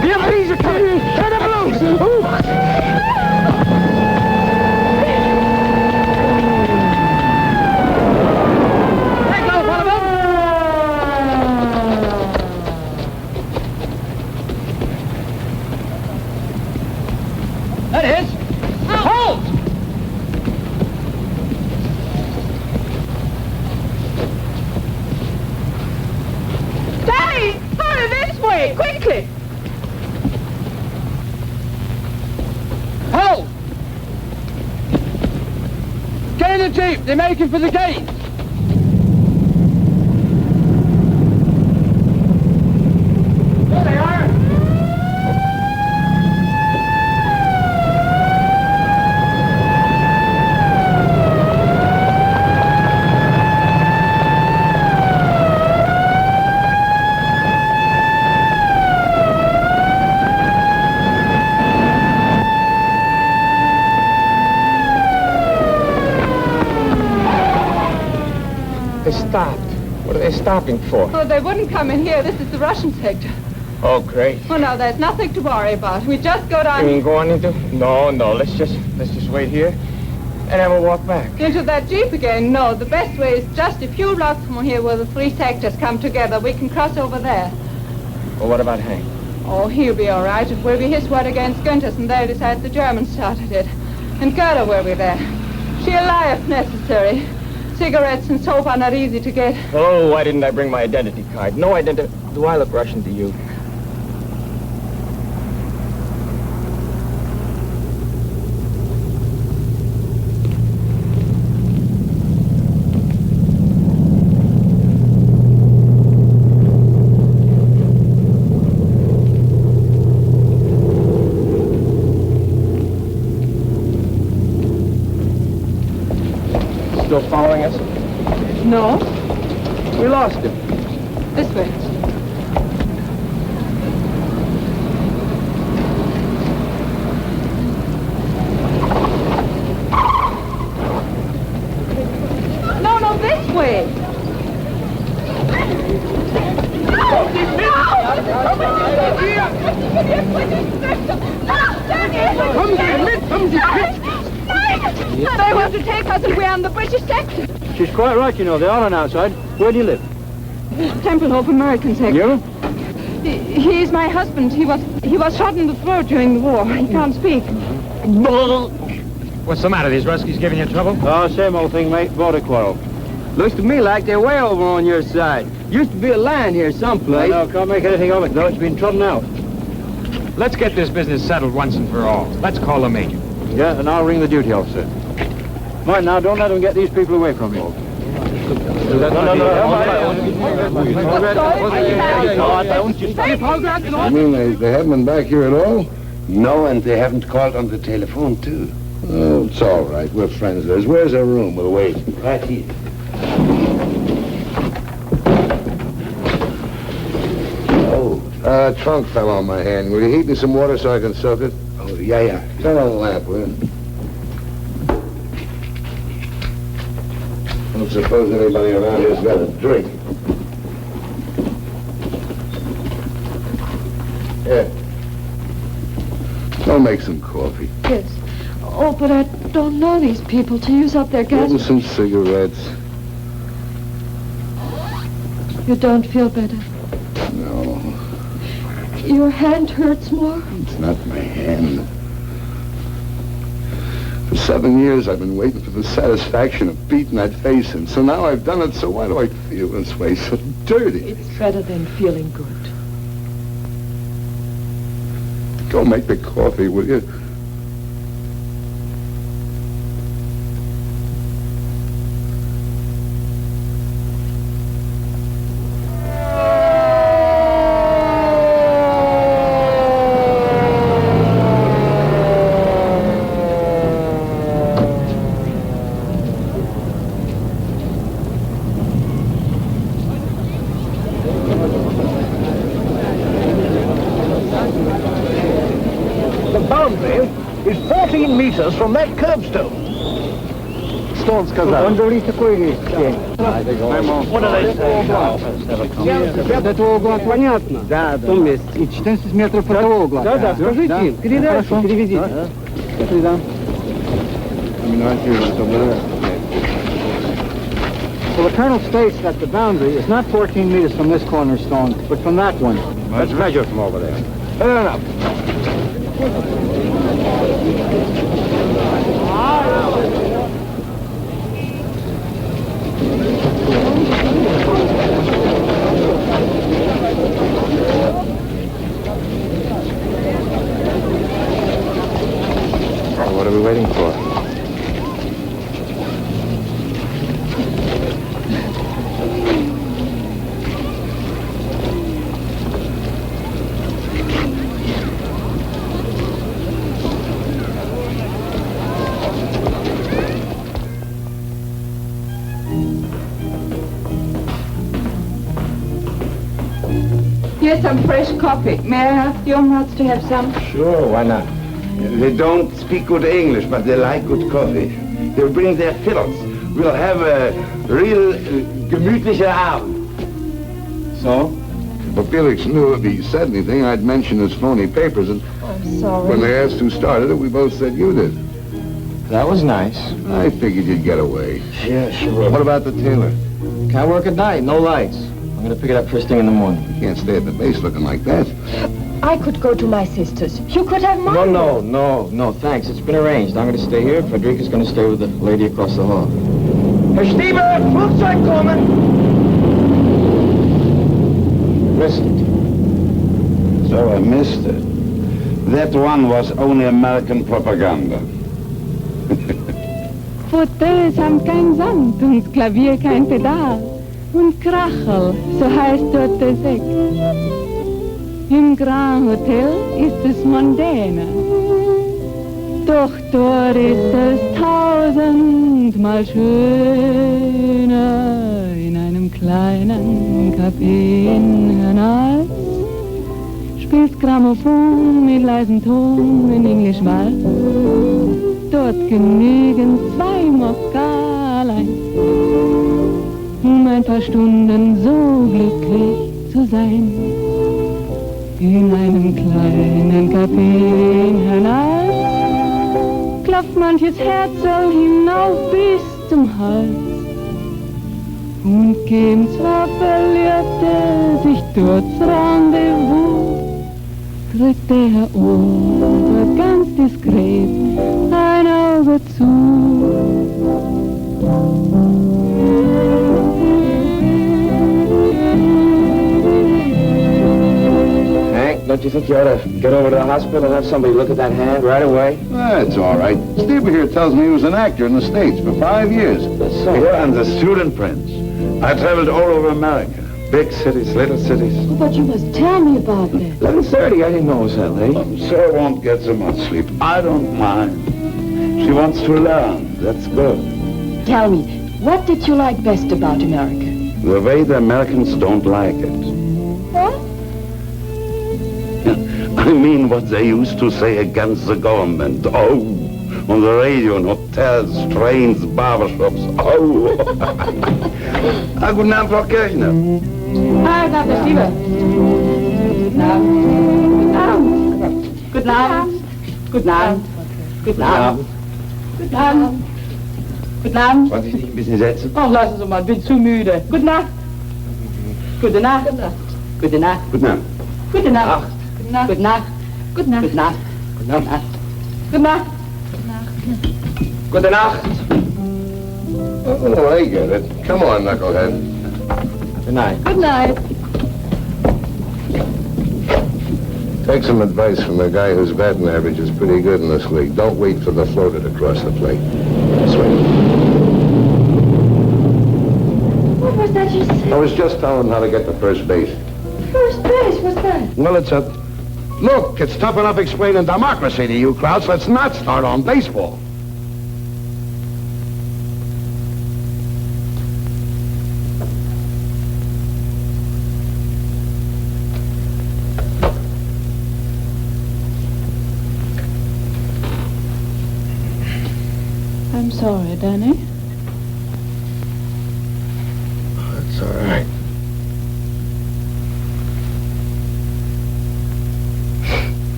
The police are coming! Turn them loose! Hey, go, one of them! That is. Halt! Daddy! Hurry this way! Quickly! Halt! Get in the jeep. They're making for the gate. There they are. They stopped. What are they stopping for? Oh, they wouldn't come in here. This is the Russian sector. Oh, great. Oh, no, there's nothing to worry about. We just go You down mean going into? No, let's just wait here, and then we'll walk back. into that jeep again. No, the best way is just a few blocks from here where the three sectors come together. We can cross over there. Well, what about Hank? Oh, he'll be all right. It will be his word against Günther's, and they'll decide the Germans started it. And Gerda will be there. She'll lie if necessary. Cigarettes and soap are not easy to get. Oh, why didn't I bring my identity card? No identity. Do I look Russian to you? Still following us? No, We lost him. this way. No, this way. They want to take us and we're in the British sector. She's quite right, you know. They're all on our side. Where do you live? Templehof American sector. You? He's my husband. He was shot in the throat during the war. He can't speak. What's the matter? These Ruskies giving you trouble? Oh, same old thing, mate. Border quarrel. Looks to me like they're way over on your side. Used to be a line here someplace. No, can't make anything of it, though. It's been trodden out. Let's get this business settled once and for all. Let's call the major. Yeah, and I'll ring the duty officer. Mind now, don't let them get these people away from you. You mean they haven't been back here at all? No, and they haven't called on the telephone, too. Oh, it's all right. We're friends of theirs. Where's their room? We'll wait. Right here. Oh. Trunk fell on my hand. Will you heat me some water so I can soak it? Oh, yeah. Turn on the lamp, will you? I don't suppose anybody around here's got a drink. Here. I'll make some coffee. Yes. Oh, but I don't know these people to use up their gas. And some cigarettes. You don't feel better. No, Your hand hurts more. it's not my hand. For 7 years, I've been waiting for the satisfaction of beating that face in. So now I've done it, so why do I feel this way? So dirty. It's better than feeling good. Go make the coffee, will you? The boundary is 14 meters from that curbstone. Stone сказал. Он говорит, такой есть. What do they say? До угла понятно? Да, В том месте. И 14 метров от того угла. Да, скажите им, передайте, переведите. Я передам. Well, the colonel states that the boundary is not 14 meters from this cornerstone, but from that one. Let's measure from over there. Fair enough. What are we waiting for? Here's some fresh coffee. May I ask your nuts to have some? Sure, why not? They don't speak good English, but they like good coffee. They'll bring their fiddles. We'll have a real gemütlicher Abend. So? Well, Felix knew if he said anything, I'd mention his phony papers, and I'm sorry. when they asked who started it, we both said you did. That was nice. I figured you'd get away. Yeah, sure. What about the tailor? Can't work at night, no lights. I'm gonna pick it up first thing in the morning. You can't stay at the base looking like that. I could go to my sister's. You could have mine. No, thanks. It's been arranged. I'm gonna stay here. Frederica's gonna stay with the lady across the hall. Herr Stieber, Flugzeug kommen! Missed it. So I missed it. That one was only American propaganda. Fauteuils haben kein Sand und das Klavier kein Pedal. Und Krachel, so heißt dort der Sekt. Im Grand Hotel ist es mondäner. Doch dort ist es tausendmal schöner. In einem kleinen Café in Hernals spielt Grammophon mit leisem Ton in Englisch Walz. Dort genügen 2 Moskalein, ein paar Stunden so glücklich zu sein. In einem kleinen Café in Hernals klopft manches Herz so hinauf bis zum Hals. Und geben zwar Verliebte sich dort Rendezvous, drückt der Ober ganz diskret ein Auge zu. Don't you think you ought to get over to the hospital and have somebody look at that hand right away? That's all right. Stieber here tells me he was an actor in the States for 5 years. That's so. Here I'm the student prince. I traveled all over America. Big cities, little cities. Oh, but you must tell me about that. 11:30, I didn't know it was that late. Sir won't get so much sleep. I don't mind. She wants to learn. That's good. Tell me, what did you like best about America? The way the Americans don't like it. What? I mean what they used to say against the government. Oh, on the radio, in hotels, trains, barbershops. Oh. Guten Abend, Frau Kirchner. Hi, Dr. Stieber. Guten Abend. Guten Abend. Guten Abend. Guten Abend. Guten Abend. Guten Abend. Wollen Sie sich ein bisschen setzen? Oh, lassen Sie mal, bin zu müde. Gute Nacht. Gute Nacht. Gute Nacht. Guten Abend. Gute Nacht. Gute Nacht. Gute Nacht. Gute Nacht. Gute Nacht. Gute Nacht. Gute Nacht. Oh, I get it. Come on, knucklehead. Good night. Good night. Take some advice from a guy whose batting average is pretty good in this league. Don't wait for the floater to cross the plate. Swing. What was that you said? I was just telling him how to get to first base. First base, what's that? Well, it's a... Look, it's tough enough explaining democracy to you, Krauts. Let's not start on baseball. I'm sorry, Danny. That's all right.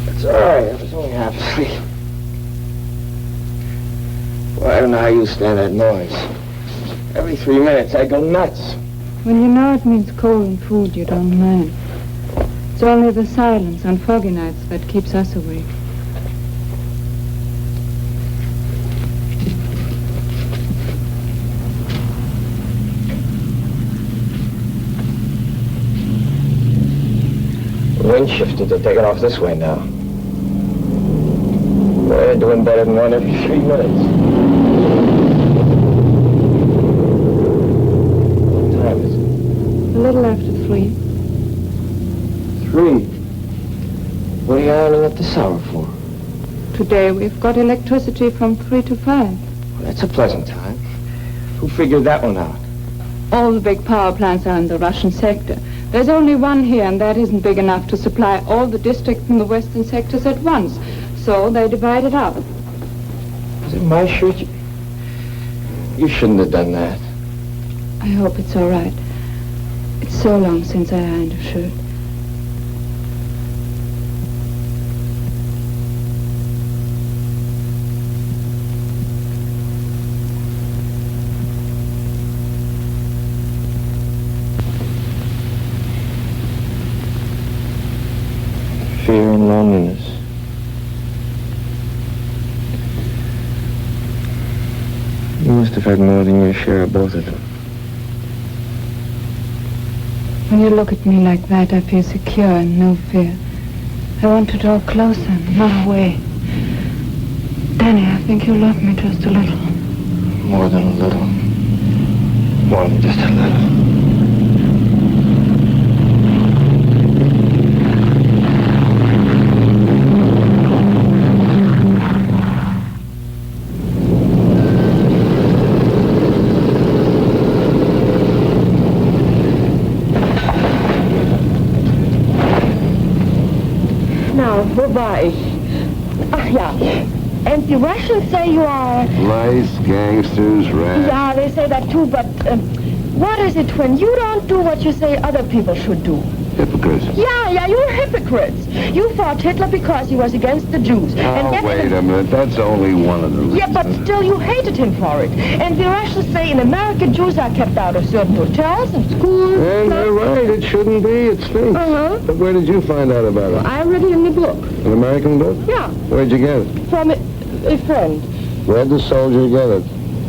It's all right. I was only half asleep. Well, I don't know how you stand that noise. Every 3 minutes, I go nuts. When you know it means coal and food, you don't mind. It's only the silence on foggy nights that keeps us awake. The wind shifted. They're taking off this way now. They're doing better than one every 3 minutes. What time is it? A little after 3. 3? What are you ironing up this hour for? Today we've got electricity from 3 to 5. Well, that's a pleasant time. Who figured that one out? All the big power plants are in the Russian sector. There's only one here, and that isn't big enough to supply all the districts in the western sectors at once. So they divide it up. Is it my shirt? You shouldn't have done that. I hope it's all right. It's so long since I ironed a shirt. Fear and loneliness. You must have had more than your share of both of them. When you look at me like that, I feel secure and no fear. I want to draw closer, not away. Danny, I think you love me just a little. More than a little. More than just a little. Wo war ich? Ach ja. And the Russians say you are... Lice, gangsters, rats. Yeah, they say that too, but what is it when you don't do what you say other people should do? Hypocrites. Yeah, you're hypocrites. You fought Hitler because he was against the Jews. Oh, wait a minute. That's only one of them. Yeah, but still you hated him for it. And the Russians say in America Jews are kept out of certain hotels and schools. And they're right. It shouldn't be. It stinks. Uh-huh. But where did you find out about it? I read it in the book. An American book? Yeah. Where'd you get it? From a friend. Where'd the soldier get it?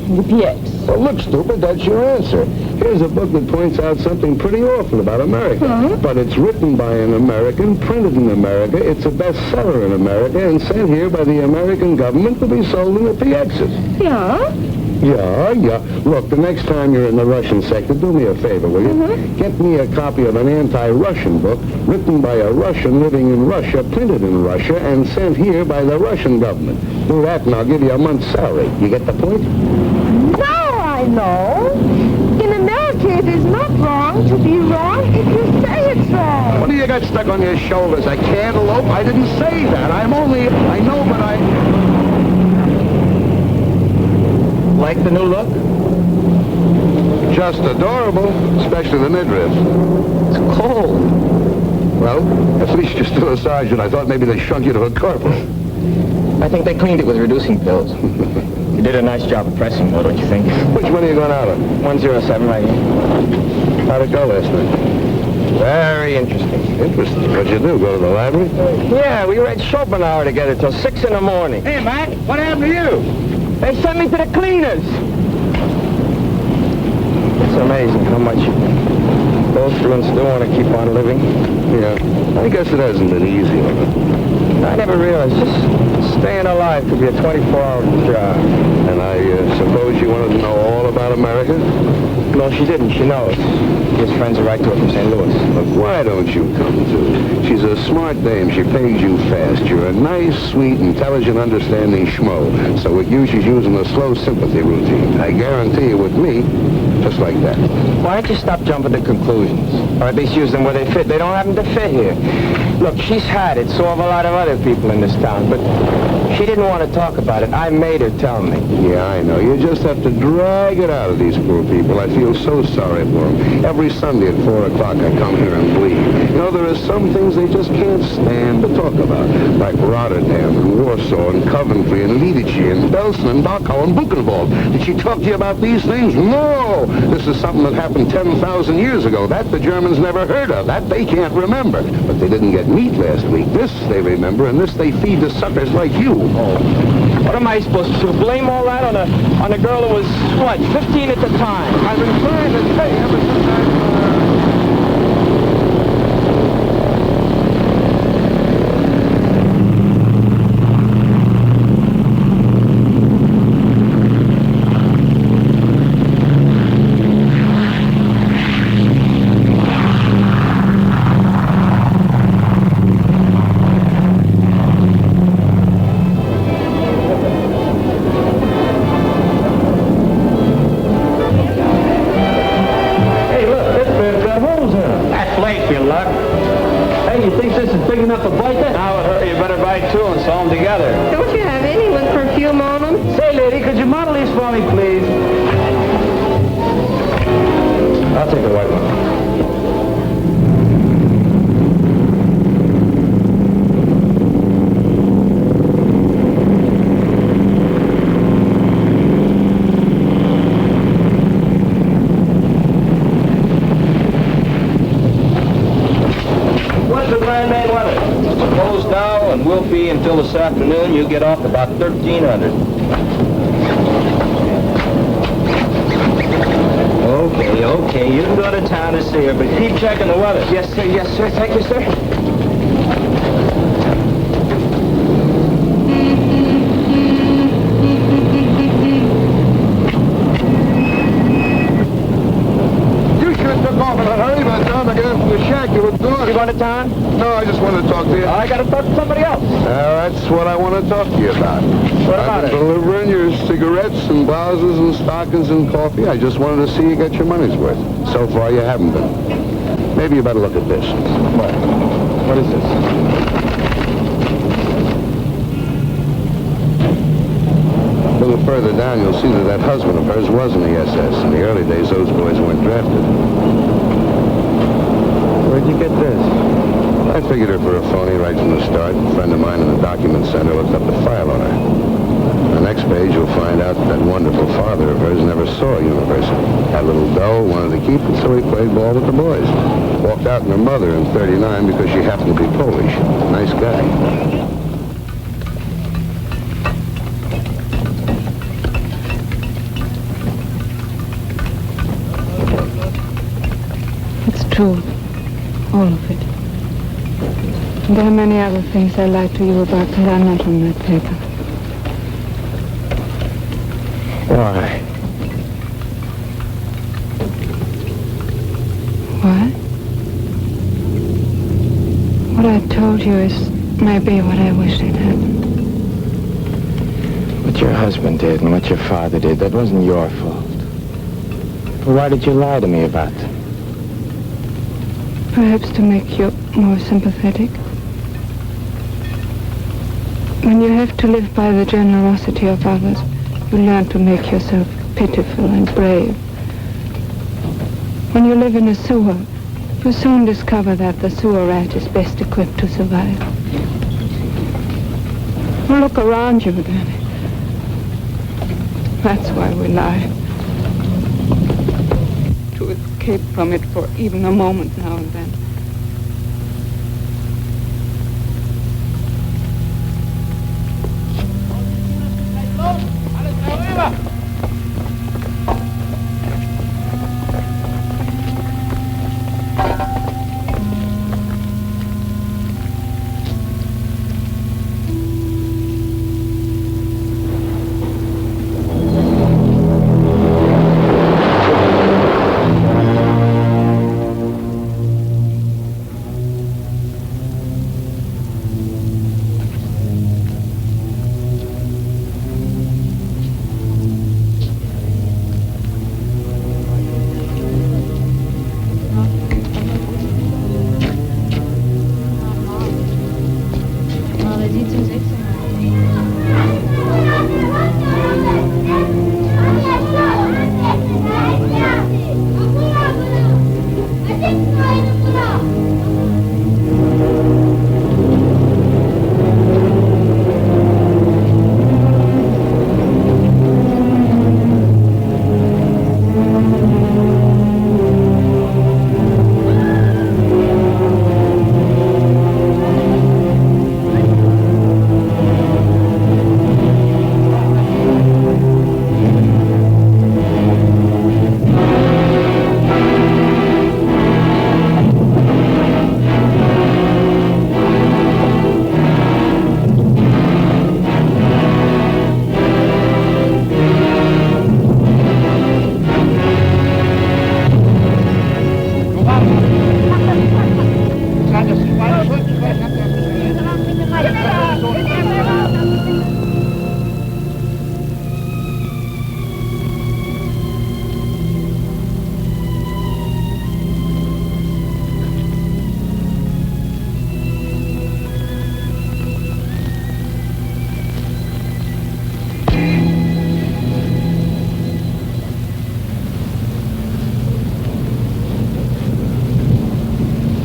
The PX. Well, look, stupid, that's your answer. Here's a book that points out something pretty awful about America. Uh-huh. But it's written by an American, printed in America, it's a bestseller in America, and sent here by the American government to be sold in the PXs. Yeah? Yeah. Look, the next time you're in the Russian sector, do me a favor, will you? Mm-hmm. Get me a copy of an anti-Russian book written by a Russian living in Russia, printed in Russia, and sent here by the Russian government. Do that and I'll give you a month's salary. You get the point? Now I know. In America, it is not wrong to be wrong if you say it's wrong. What do you got stuck on your shoulders? A cantaloupe? I didn't say that. I know, but I... Like the new look? Just adorable, especially the midriff. It's cold. Well, at least you're still a sergeant. I thought maybe they shrunk you to a corporal. I think they cleaned it with reducing pills. You did a nice job of pressing, though, don't you think? Which one are you going out on? 107 right here. How'd it go last night? Very interesting. Interesting. What'd you do? Go to the library? Yeah, we read Schopenhauer together till 6 in the morning. Hey, Mac, what happened to you? They sent me to the cleaners. It's amazing how much you go through and still want to keep on living. Yeah, I guess it hasn't been easy on it. I never realized just staying alive could be a 24-hour job. And I suppose you wanted to know all about America? No, she didn't. She knows. She has friends who write to her from St. Louis. Look, why don't you come to? She's a a smart dame. She pays you fast. You're a nice, sweet, intelligent, understanding schmo. So with you, she's using the slow sympathy routine. I guarantee you with me, just like that. Why don't you stop jumping to conclusions? Or at least use them where they fit. They don't happen to fit here. Look, she's had it. So have a lot of other people in this town. But she didn't want to talk about it. I made her tell me. Yeah, I know. You just have to drag it out of these poor people. I feel so sorry for them. Every Sunday at 4 o'clock, I come here and bleed. You know, there are some things they just can't stand to talk about. Like Rotterdam and Warsaw and Coventry and Lidice and Belsen and Dachau and Buchenwald. Did she talk to you about these things? No! This is something that happened 10,000 years ago. That the Germans never heard of. That they can't remember. But they didn't get meat last week. This they remember, and this they feed to suckers like you. Oh. What am I supposed to do? Blame all that on a girl who was, what, 15 at the time? I've been trying to tell you ever since until this afternoon, you get off about 1,300. Okay, you can go to town to see her, but keep checking the weather. Yes, sir, thank you, sir. You should have took off in a hurry. By the time I got into the shack, you were gone. You going to town? No, I just wanted to talk to you. I got to talk to somebody else. That's what I want to talk to you about. What about I've been delivering your cigarettes and blouses and stockings and coffee. I just wanted to see you get your money's worth. So far, you haven't been. Maybe you better look at this. What is this? A little further down, you'll see that husband of hers was in the SS. In the early days, those boys weren't drafted. Where'd you get this? I figured her for a phony right from the start. A friend of mine in the document center looked up the file on her. On the next page, you'll find out that wonderful father of hers never saw a university. Had a little dough, wanted to keep it, so he played ball with the boys. Walked out on her mother in '39 because she happened to be Polish. Nice guy. It's true. All of it. There are many other things I lied to you about that are not on that paper. Why? What? What I told you is maybe what I wish had happened. What your husband did and what your father did, that wasn't your fault. But why did you lie to me about them? Perhaps to make you more sympathetic. When you have to live by the generosity of others, you learn to make yourself pitiful and brave. When you live in a sewer, you soon discover that the sewer rat is best equipped to survive. Well, look around you, Danny. That's why we lie. To escape from it for even a moment now and then.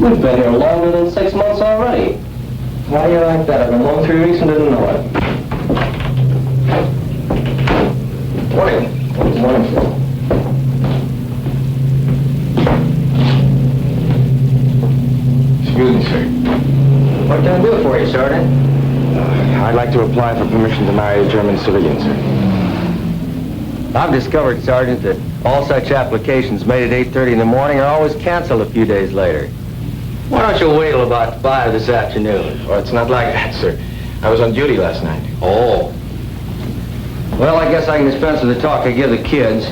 We've been here longer than 6 months already. Why do you like that? I've been home 3 weeks and didn't know it. Morning. Morning. Excuse me, sir. What can I do for you, Sergeant? I'd like to apply for permission to marry a German civilian, sir. I've discovered, Sergeant, that all such applications made at 8:30 in the morning are always canceled a few days later. Why don't you wait till about 5 this afternoon? Well, it's not like that, sir. I was on duty last night. Oh. Well, I guess I can dispense with the talk I give the kids.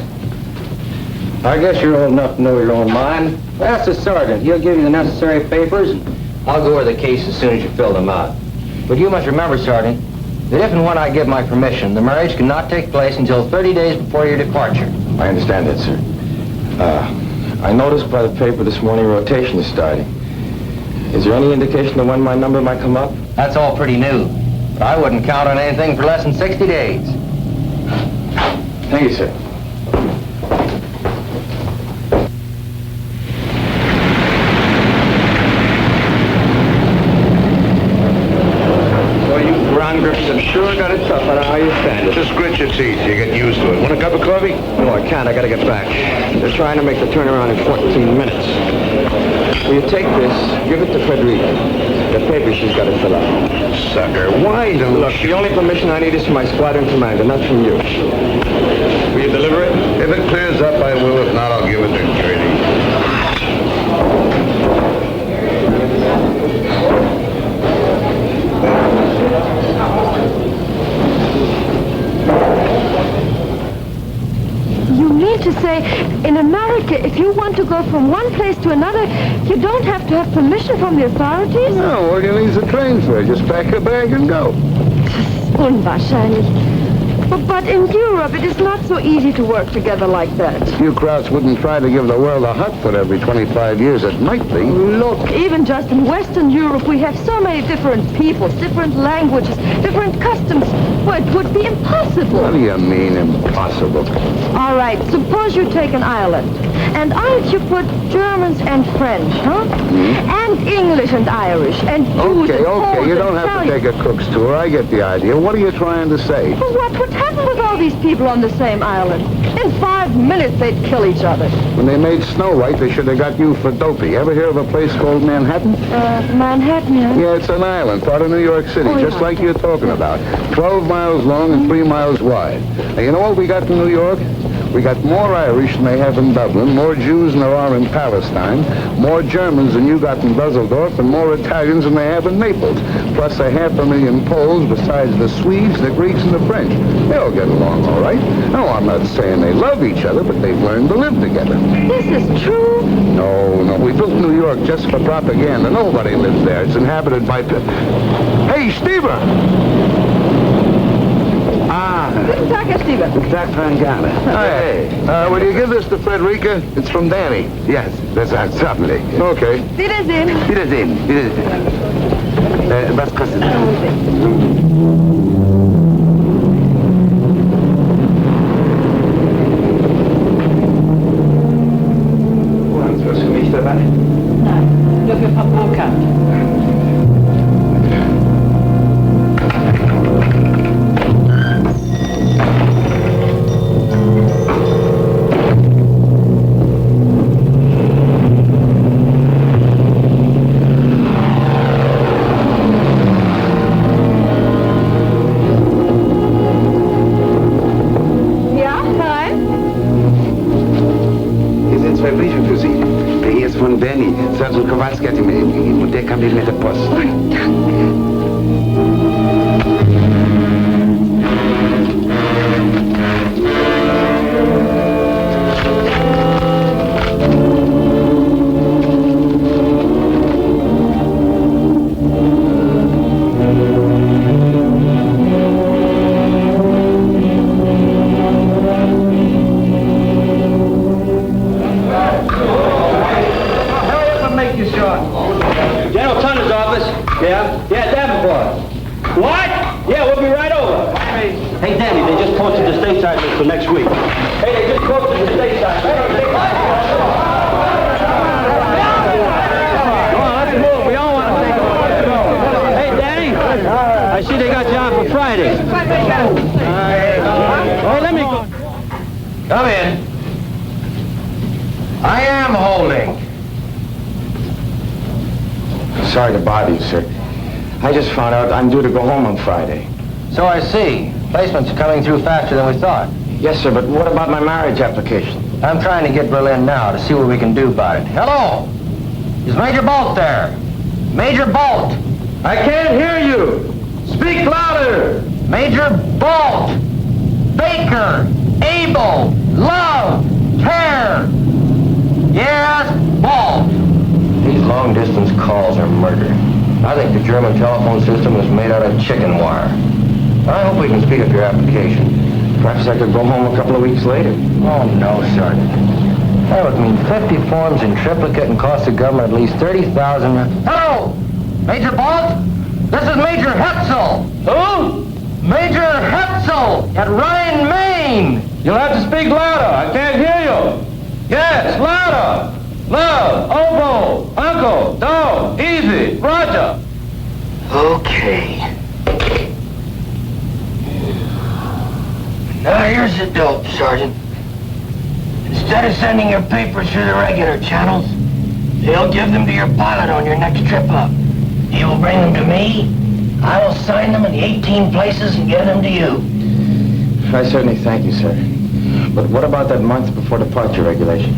I guess you're old enough to know your own mind. Ask the sergeant. He'll give you the necessary papers, and I'll go over the case as soon as you fill them out. But you must remember, Sergeant, that if and when I give my permission, the marriage cannot take place until 30 days before your departure. I understand that, sir. I noticed by the paper this morning rotation is starting. Is there any indication of when my number might come up? That's all pretty new. But I wouldn't count on anything for less than 60 days. Thank you, sir. Well, you brown grips have sure got it tough. I don't know how you stand it. Just grit your teeth. You get used to it. Want a cup of coffee? No, I can't. I gotta get back. They're trying to make the turnaround in 14 minutes. Will you take this, give it to Frederica. The paper she's got to fill out. Sucker, why don't Look, the only permission I need is from my squadron commander, not from you. Will you deliver it? If it clears up, I will. If not, I'll give it to Grady. You mean to say, in America, if you want to go from one place to another, you don't have to have permission from the authorities? No, all you need is a train fare. Just pack a bag and go. Unwahrscheinlich. But in Europe, it is not so easy to work together like that. You Krauts wouldn't try to give the world a hot foot every 25 years. It might be. Look, even just in Western Europe, we have so many different peoples, different languages, different customs. Well, it would be impossible. What do you mean, impossible? All right, suppose you take an island. And on it you put Germans and French, huh? And English and Irish, and Jews and Poles Okay, you don't and have to Italians. take a cook's tour. I get the idea. What are you trying to say? Well, what would happen with all these people on the same island? In 5 minutes, they'd kill each other. When they made Snow White, they should have got you for dopey. Ever hear of a place called Manhattan? Manhattan, yeah? Yeah, it's an island, part of New York City, just like you're talking about. 12 miles long and 3 miles wide. Now, you know what we got in New York? We got more Irish than they have in Dublin, more Jews than there are in Palestine, more Germans than you got in Dusseldorf, and more Italians than they have in Naples. Plus 500,000 Poles besides the Swedes, the Greeks, and the French. They all get along all right. No, I'm not saying they love each other, but they've learned to live together. This is true? No, we built New York just for propaganda. Nobody lives there. It's inhabited by... Hey, Stever! Guten Tag, Herr Steven. Guten Tag, Van Gane. Hey, will you give this to Frederica? It's from Danny. Yes, that's certainly. Okay. Wiedersehen. Wiedersehen. Was kostet das? Haben Sie was für mich dabei? Nein, nur für Frau Burkhardt. Hier sind 2 Briefe für Sie. Der hier ist von Danny. Sergeant Kowalski hat ihn mir gegeben und der kam mit der Post. Yeah? Yeah, Davenport. What? Yeah, we'll be right over. Hey, Danny, they just posted the stateside list for next week. Hey, they just posted the stateside list. Come on, let's move. We all want to take a look. Let's go. Hey, Danny, I see they got you on for Friday. Oh, let me go. Come in. I am holding. Sorry to bother you, sir. I just found out I'm due to go home on Friday. So I see. Placements are coming through faster than we thought. Yes, sir, but what about my marriage application? I'm trying to get Berlin now to see what we can do about it. Hello? Is Major Bolt there? Major Bolt! I can't hear you! Speak louder! Major Bolt! Baker! Abel! Love! Care! Yes, Bolt! These long-distance calls are murder. I think the German telephone system was made out of chicken wire. I hope we can speed up your application. Perhaps I could go home a couple of weeks later. Oh, no, Sergeant. That would mean 50 forms in triplicate and cost the government at least 30,000. Hello! Major Bolt? This is Major Hetzel. Who? Major Hetzel at Rhine, Maine. You'll have to speak louder. I can't hear you. Yes, louder. Love, oboe, uncle, dog, easy, Roger. Okay. Now here's the dope, Sergeant. Instead of sending your papers through the regular channels, you'll give them to your pilot on your next trip up. He will bring them to me. I will sign them in the 18 places and give them to you. I certainly thank you, sir. But what about that month before departure regulation?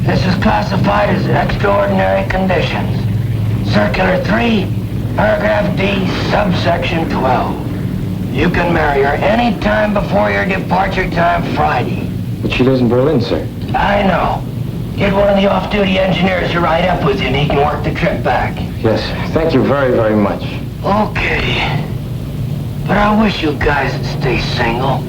This is classified as extraordinary conditions. Circular 3, paragraph D, subsection 12. You can marry her any time before your departure time Friday. But she lives in Berlin, sir. I know. Get one of the off-duty engineers to ride up with you and he can work the trip back. Yes, thank you very, very much. Okay. But I wish you guys would stay single.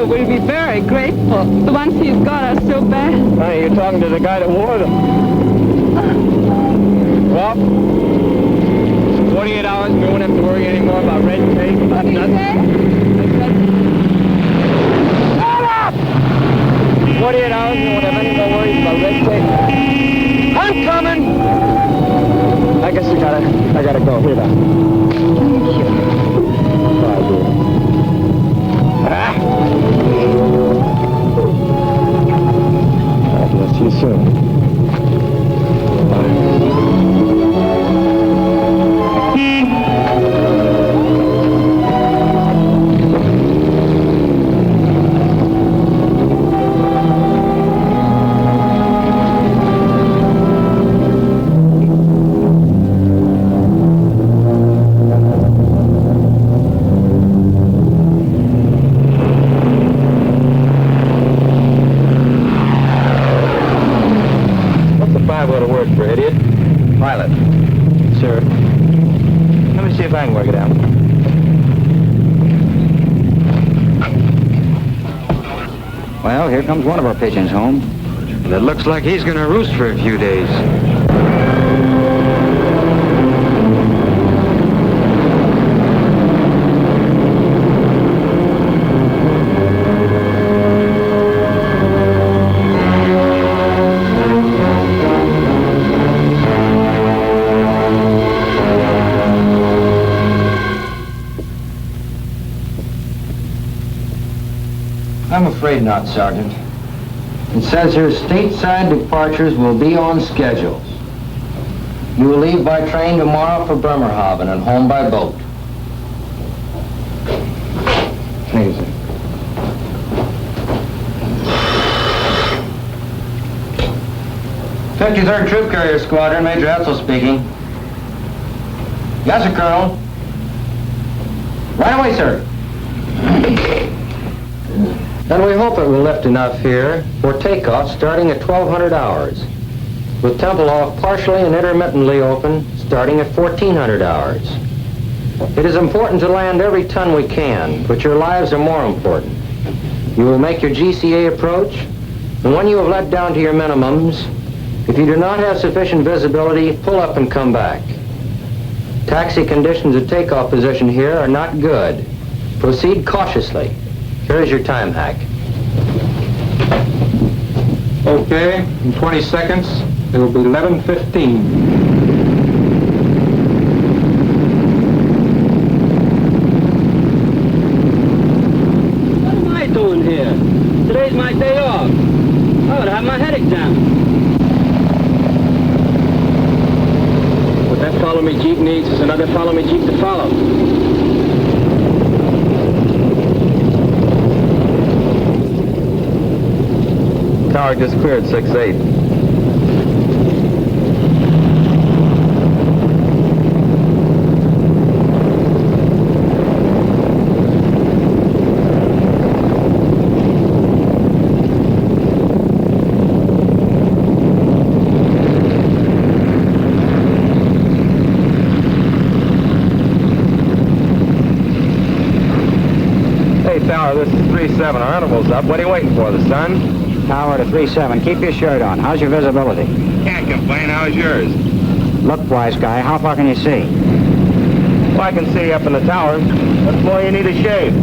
Will be very grateful. The ones he's got are so bad. Honey, you're talking to the guy that wore them. Well, 48 hours and we won't have to worry anymore about red tape, about nothing. Shut up! 48 hours and we won't have any more worries about red tape. I'm coming! I guess I gotta go. Here now. Thank you. Bye, dear. I'll see you soon. Pilot. Sir. Let me see if I can work it out. Well, here comes one of our pigeons home. And it looks like he's going to roost for a few days. I'm afraid not, Sergeant. It says here stateside departures will be on schedules. You will leave by train tomorrow for Bremerhaven and home by boat. Thank you, sir. '53rd Troop Carrier Squadron, Major Hetzel speaking. Yes, sir, Colonel. Right away, sir. hope it will lift enough here for takeoff starting at 1200 hours, with Tempelhof partially and intermittently open starting at 1400 hours. It is important to land every ton we can, but your lives are more important. You will make your GCA approach, and when you have let down to your minimums, if you do not have sufficient visibility, pull up and come back. Taxi conditions at takeoff position here are not good. Proceed cautiously. Here is your time hack. Okay, in 20 seconds, it will be 11:15. What am I doing here? Today's my day off. I would have my head examined. What that follow-me Jeep needs is another follow-me Jeep to follow. Tower just cleared 6-8. Tower, this is 3-7. Our interval's up. What are you waiting for, the sun? Tower to 3-7. Keep your shirt on. How's your visibility? Can't complain. How's yours? Look, wise guy, how far can you see? Well, I can see up in the tower. What more you need a shave?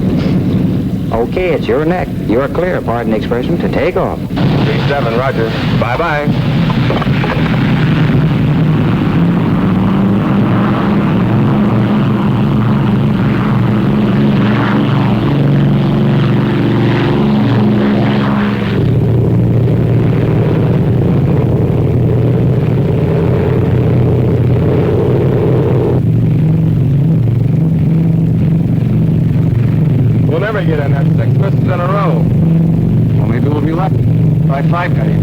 Okay, it's your neck. You're clear, pardon the expression, to take off. 3-7, roger. Bye-bye. Get in that 6 misses in a row. Well, maybe we'll be lucky. Try 5 guy.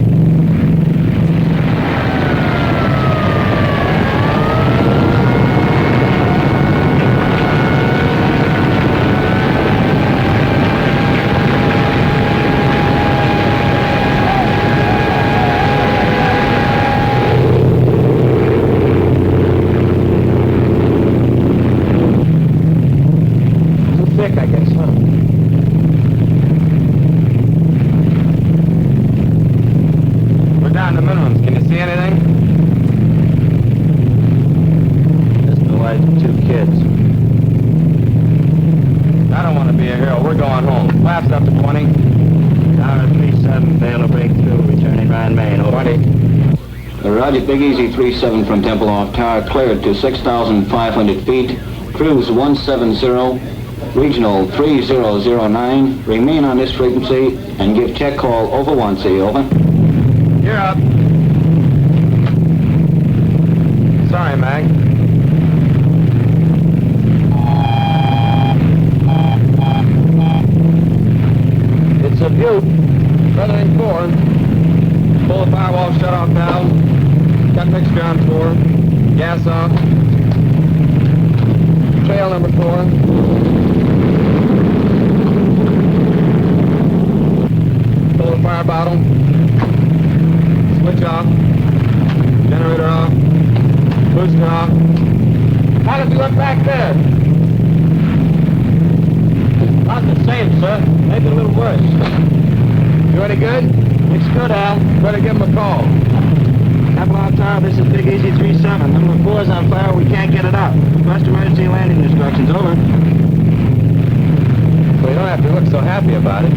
Too thick, I guess, huh? Down the minimums. Can you see anything? Just the wife and 2 kids. I don't want to be a hero. We're going home. Flaps up to 20. Tower 3-7, fail to break through, returning right main, over. 20. Roger, Big Easy 3-7 from Tempelhof Tower, cleared to 6,500 feet, cruise 170, regional 3009, remain on this frequency, and give check call over 1C, over. You're up. Sorry, Mag. It's a Butte. Feathering 4. Pull the firewall shut-off valve. Cut mixture on 4. Gas off. Trail number 4. Pull the fire bottle. Switch off. Generator off. Booster off. How does it look back there? Not the same, sir. Maybe a little worse. You any good? It's good, Al. Better give him a call. Tempelhof Tower, this is Big Easy 3-7. Number 4 is on fire. We can't get it up. Request emergency landing instructions. Over. Well, you don't have to look so happy about it.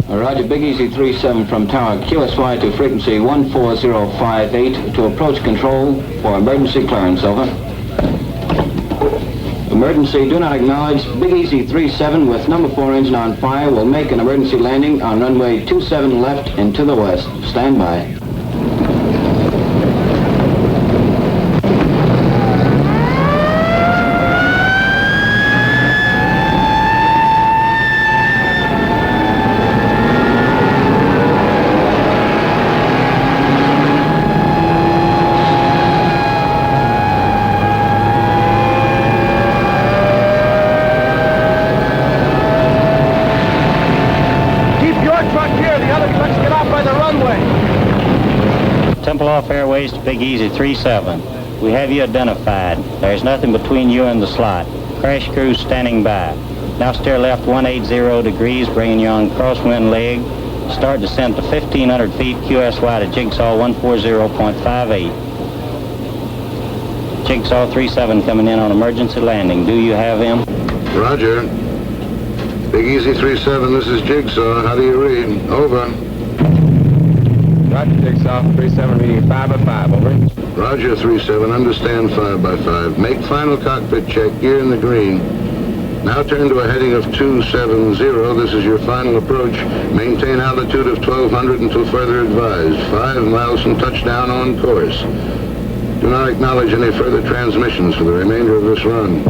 Roger, Big Easy 3-7 from Tower, QSY to frequency 14058 to approach control for emergency clearance, over. Emergency, do not acknowledge. Big Easy 3-7 with number 4 engine on fire will make an emergency landing on runway 27 left and to the west. Stand by. our truck here. The other trucks get off by the runway. Tempelhof Airways to Big Easy 37. We have you identified. There's nothing between you and the slot. Crash crew standing by. Now steer left 180 degrees, bringing you on crosswind leg. Start descent to 1,500 feet, QSY to Jigsaw 140.58. Jigsaw 37 coming in on emergency landing. Do you have him? Roger. Big Easy 37, this is Jigsaw. How do you read? Over. Roger, Jigsaw. 37 reading 5 by 5, over. Roger, 37. Understand 5 by 5. Make final cockpit check. Gear in the green. Now turn to a heading of 270. This is your final approach. Maintain altitude of 1,200 until further advised. 5 miles from touchdown on course. Do not acknowledge any further transmissions for the remainder of this run.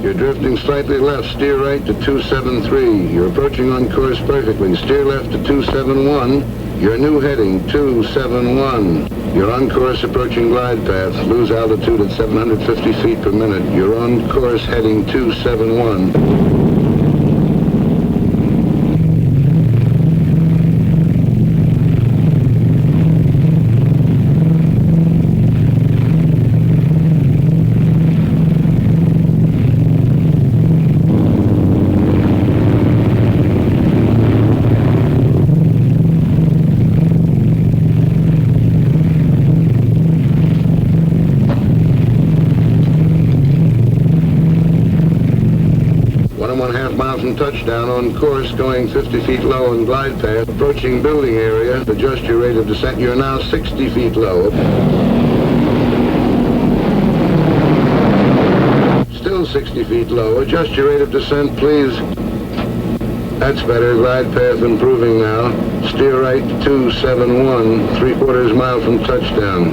You're drifting slightly left. Steer right to 273. You're approaching on course perfectly. Steer left to 271. Your new heading, 271. You're on course approaching glide path. Lose altitude at 750 feet per minute. You're on course heading 271. Touchdown on course, going 50 feet low on glide path. Approaching building area. Adjust your rate of descent. You're now 60 feet low. Still 60 feet low. Adjust your rate of descent, please. That's better. Glide path improving now. Steer right 271, 3/4 mile from touchdown.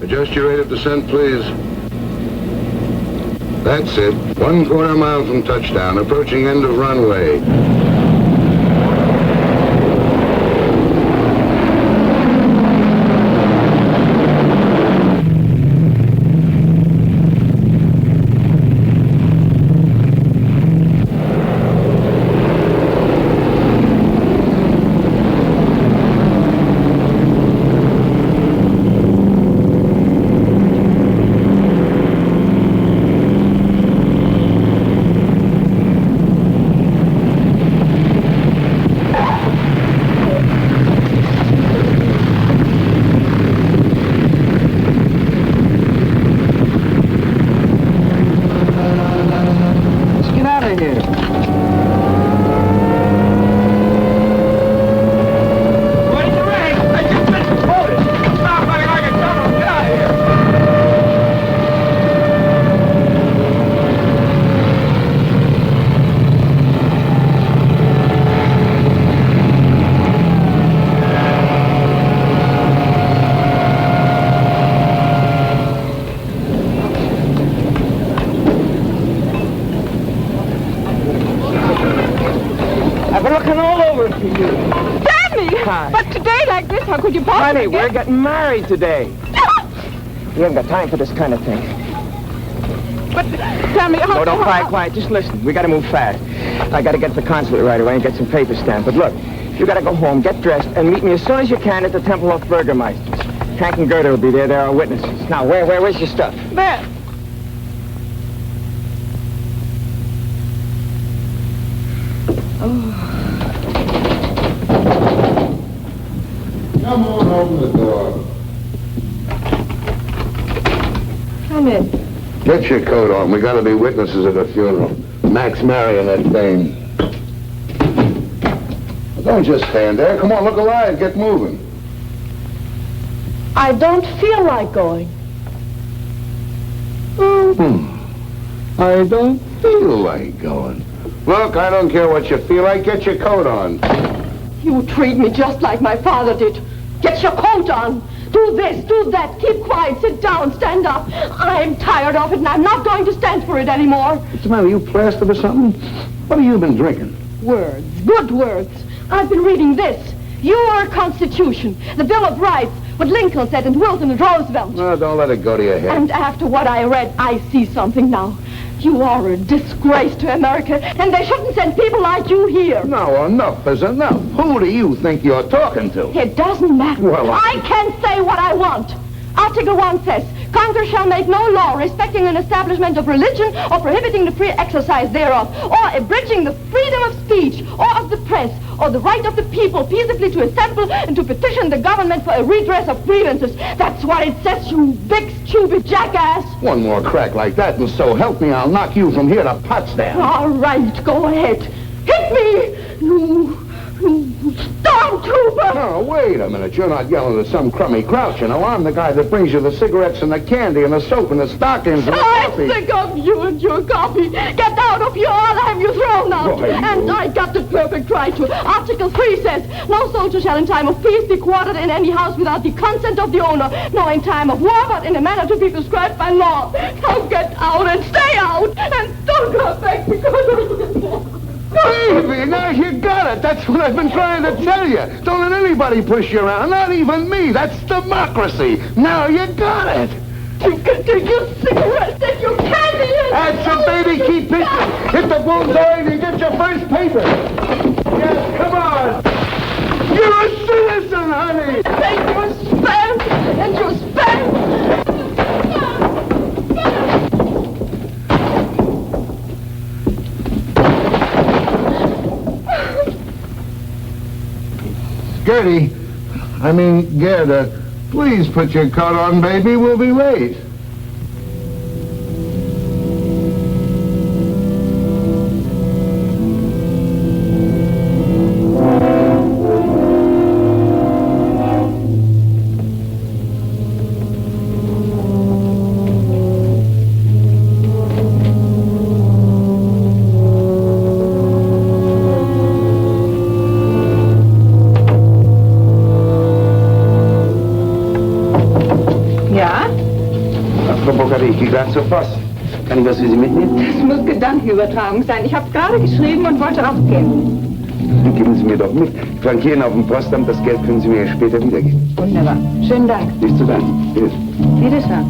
Adjust your rate of descent, please. That's it. 1/4 mile from touchdown. Approaching end of runway. Honey, we're getting married today. We haven't got time for this kind of thing. But tell me, No, don't cry, quiet. Just listen. We got to move fast. I got to get to the consulate right away and get some papers stamped. But look, you got to go home, get dressed, and meet me as soon as you can at the Tempelhof Burgermeister's. Hank and Gerda will be there. They're our witnesses. Now, where's your stuff? There. Come on, open the door. Come in. Get your coat on. We gotta be witnesses at a funeral. Max marrying that dame. Don't just stand there. Come on, look alive. Get moving. I don't feel like going. I don't feel like going. Look, I don't care what you feel like. Get your coat on. You treat me just like my father did. Get your coat on. Do this, do that. Keep quiet. Sit down. Stand up. I'm tired of it, and I'm not going to stand for it anymore. What's the matter? You plastered or something? What have you been drinking? Words, good words. I've been reading this. Your Constitution, the Bill of Rights, what Lincoln said and Wilson and Roosevelt. No, don't let it go to your head. And after what I read, I see something now. You are a disgrace to America, and they shouldn't send people like you here. No, enough is enough. Who do you think you're talking to? It doesn't matter. Well, I can say what I want. Article 1 says, Congress shall make no law respecting an establishment of religion or prohibiting the free exercise thereof, or abridging the freedom of speech or of the press, or the right of the people peaceably to assemble and to petition the government for a redress of grievances. That's what it says, you big, stupid jackass. One more crack like that, and so help me, I'll knock you from here to Potsdam. All right, go ahead. Hit me, you stormtrooper! Oh, wait a minute. You're not yelling at some crummy grouch, you know. I'm the guy that brings you the cigarettes and the candy and the soap and the stockings and the coffee. I'm sick of you and your coffee. Get out of here, I'll have you thrown out. Boy, and I got the perfect right to. Article 3 says, no soldier shall in time of peace be quartered in any house without the consent of the owner, nor in time of war, but in a manner to be prescribed by law. Now get out and stay out, and don't come back because Baby, now you got it. That's what I've been trying to tell you. Don't let anybody push you around, not even me. That's democracy. Now you got it. You can take your cigarettes and your candy and... That's it, baby. Keep pitching. Hit the bullseye and you get your first paper. Yes, come on. You're a citizen, honey. Take your spam and your spam. Gerda, please put your coat on, baby. We'll be late. Zur Post. Kann ich was für Sie mitnehmen? Das muss Gedankenübertragung sein. Ich habe gerade geschrieben und wollte rausgehen. Dann geben Sie mir doch mit. Flankieren auf dem Postamt, das Geld können Sie mir ja später wiedergeben. Wunderbar. Schönen Dank. Nicht zu danken. Bitte. Wiedersehen.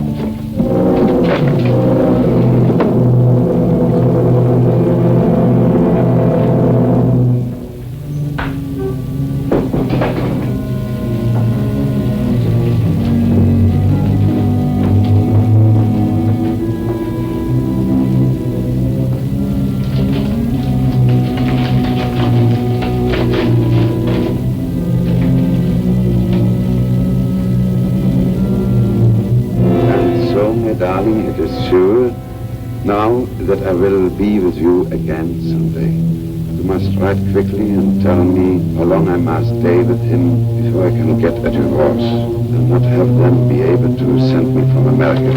Darling, it is sure now that I will be with you again someday. You must write quickly and tell me how long I must stay with him before I can get a divorce and not have them be able to send me from America.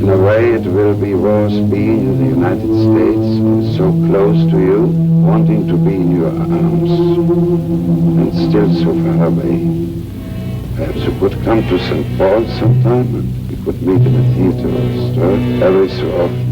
In a way, it will be worse being in the United States, so close to you, wanting to be in your arms, and still so far away. Perhaps you could come to St. Paul sometime and we could meet in a theater or store every so often.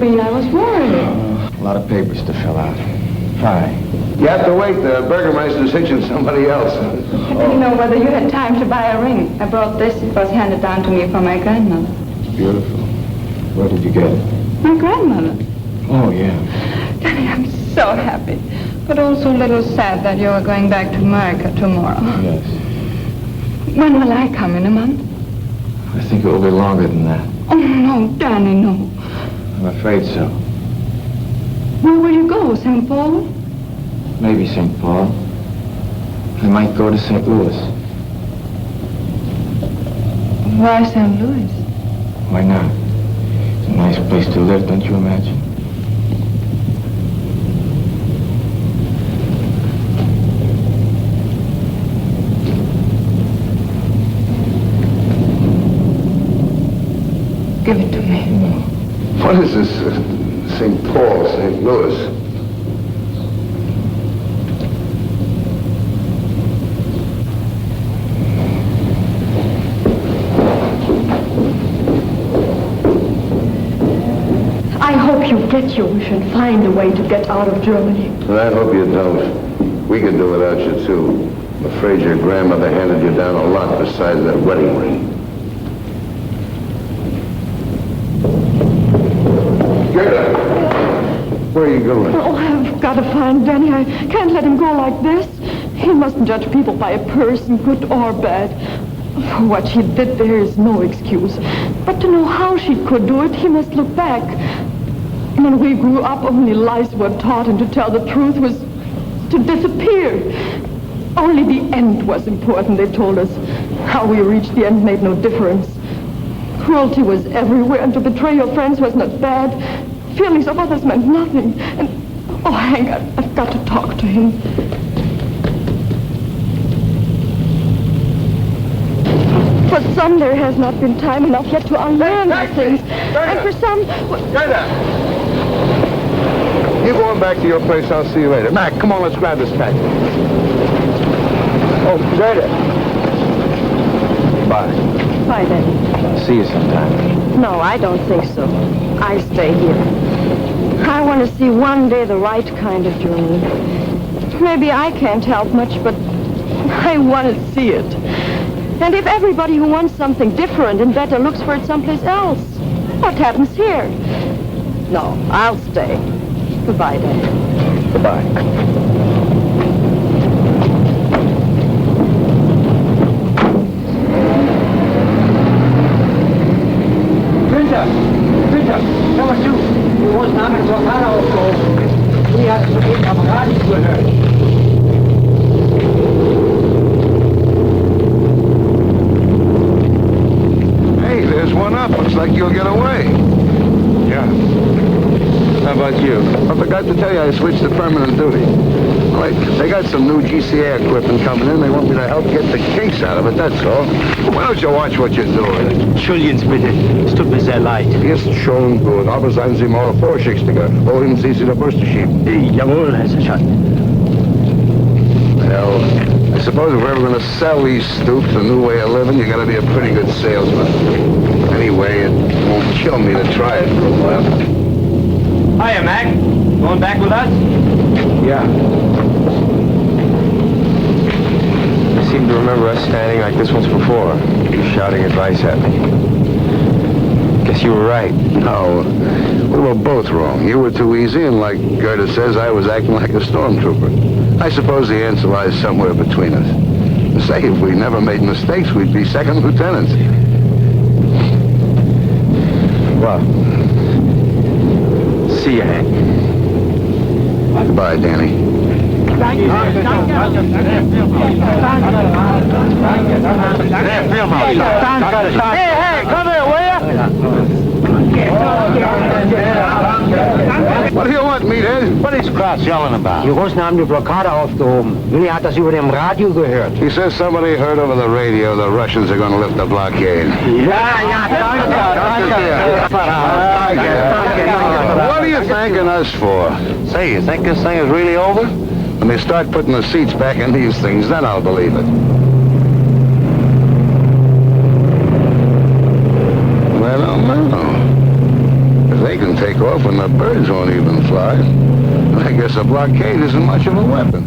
I was worried. A lot of papers to fill out. Hi. You have to wait. The Burgermeister's hitching somebody else. I didn't know whether you had time to buy a ring. I brought this. It was handed down to me from my grandmother. Beautiful. Where did you get it? My grandmother. Oh, yeah. Daddy, I'm so happy. But also a little sad that you are going back to America tomorrow. Yes. When will I come? In a month? I think it will be longer than that. Oh, no, Danny, no. I'm afraid so. Where will you go? St. Paul? Maybe St. Paul. I might go to St. Louis. Why St. Louis? Why not? Nice place to live, don't you imagine? Give it to me. What is this, St. Paul, St. Louis? I hope you get your wish and find a way to get out of Germany. And I hope you don't. We could do without you, too. I'm afraid your grandmother handed you down a lot besides that wedding ring. Gerda! Where are you going? Oh, I've got to find Danny. I can't let him go like this. He mustn't judge people by a person, good or bad. For what she did, there is no excuse. But to know how she could do it, he must look back. When we grew up, only lies were taught, and to tell the truth was to disappear. Only the end was important, they told us. How we reached the end made no difference. Cruelty was everywhere, and to betray your friends was not bad. Feelings of others meant nothing. And, oh, Hank, I've got to talk to him. For some, there has not been time enough yet to unlearn these things. And for some... You going back to your place, I'll see you later. Mac, come on, let's grab this taxi. Oh, Gerda. Bye. Bye, Daddy. See you sometime. No, I don't think so. I stay here. I want to see one day the right kind of Germany. Maybe I can't help much, but I want to see it. And if everybody who wants something different and better looks for it someplace else, what happens here? No, I'll stay. Goodbye, Daddy. Goodbye. Günther, hör mal zu. Wir mussten haben einen Tornado aufgehoben. Die hat soeben am Radio gehört. Hey, there's one up. Looks like you'll get away. Yeah. How about you? I forgot to tell you I switched to permanent duty. Wait, they got some new GCA equipment coming in. They want me to help get the kinks out of it, that's all. Why don't you watch what you're doing? Entschuldigen Sie bitte. Es tut mir sehr leid. Ist schon gut, aber seien Sie mal vorsichtiger. Wohin Sie sich der Bürste schieben? Jawohl, Herr Sergeant. Well, I suppose if we're ever going to sell these stoops a new way of living, you got to be a pretty good salesman. Anyway, it won't kill me to try it for a while. Hiya, Mac. Going back with us? Yeah. I seem to remember us standing like this once before, shouting advice at me. Guess you were right. No, we were both wrong. You were too easy, and like Gerda says, I was acting like a stormtrooper. I suppose the answer lies somewhere between us. Say, if we never made mistakes, we'd be second lieutenants. Well, see you, Hank. Goodbye, Danny. Hey, come here, will you? What do you want, meathead? What is Kraus yelling about? Die Russen haben die Blockade aufgehoben. Willi hat das über dem Radio gehört. He says somebody heard over the radio the Russians are going to lift the blockade. What are you thanking us for? Say, you think this thing is really over? When they start putting the seats back in these things, then I'll believe it. Well, I don't know. If they can take off when the birds won't even fly, I guess a blockade isn't much of a weapon.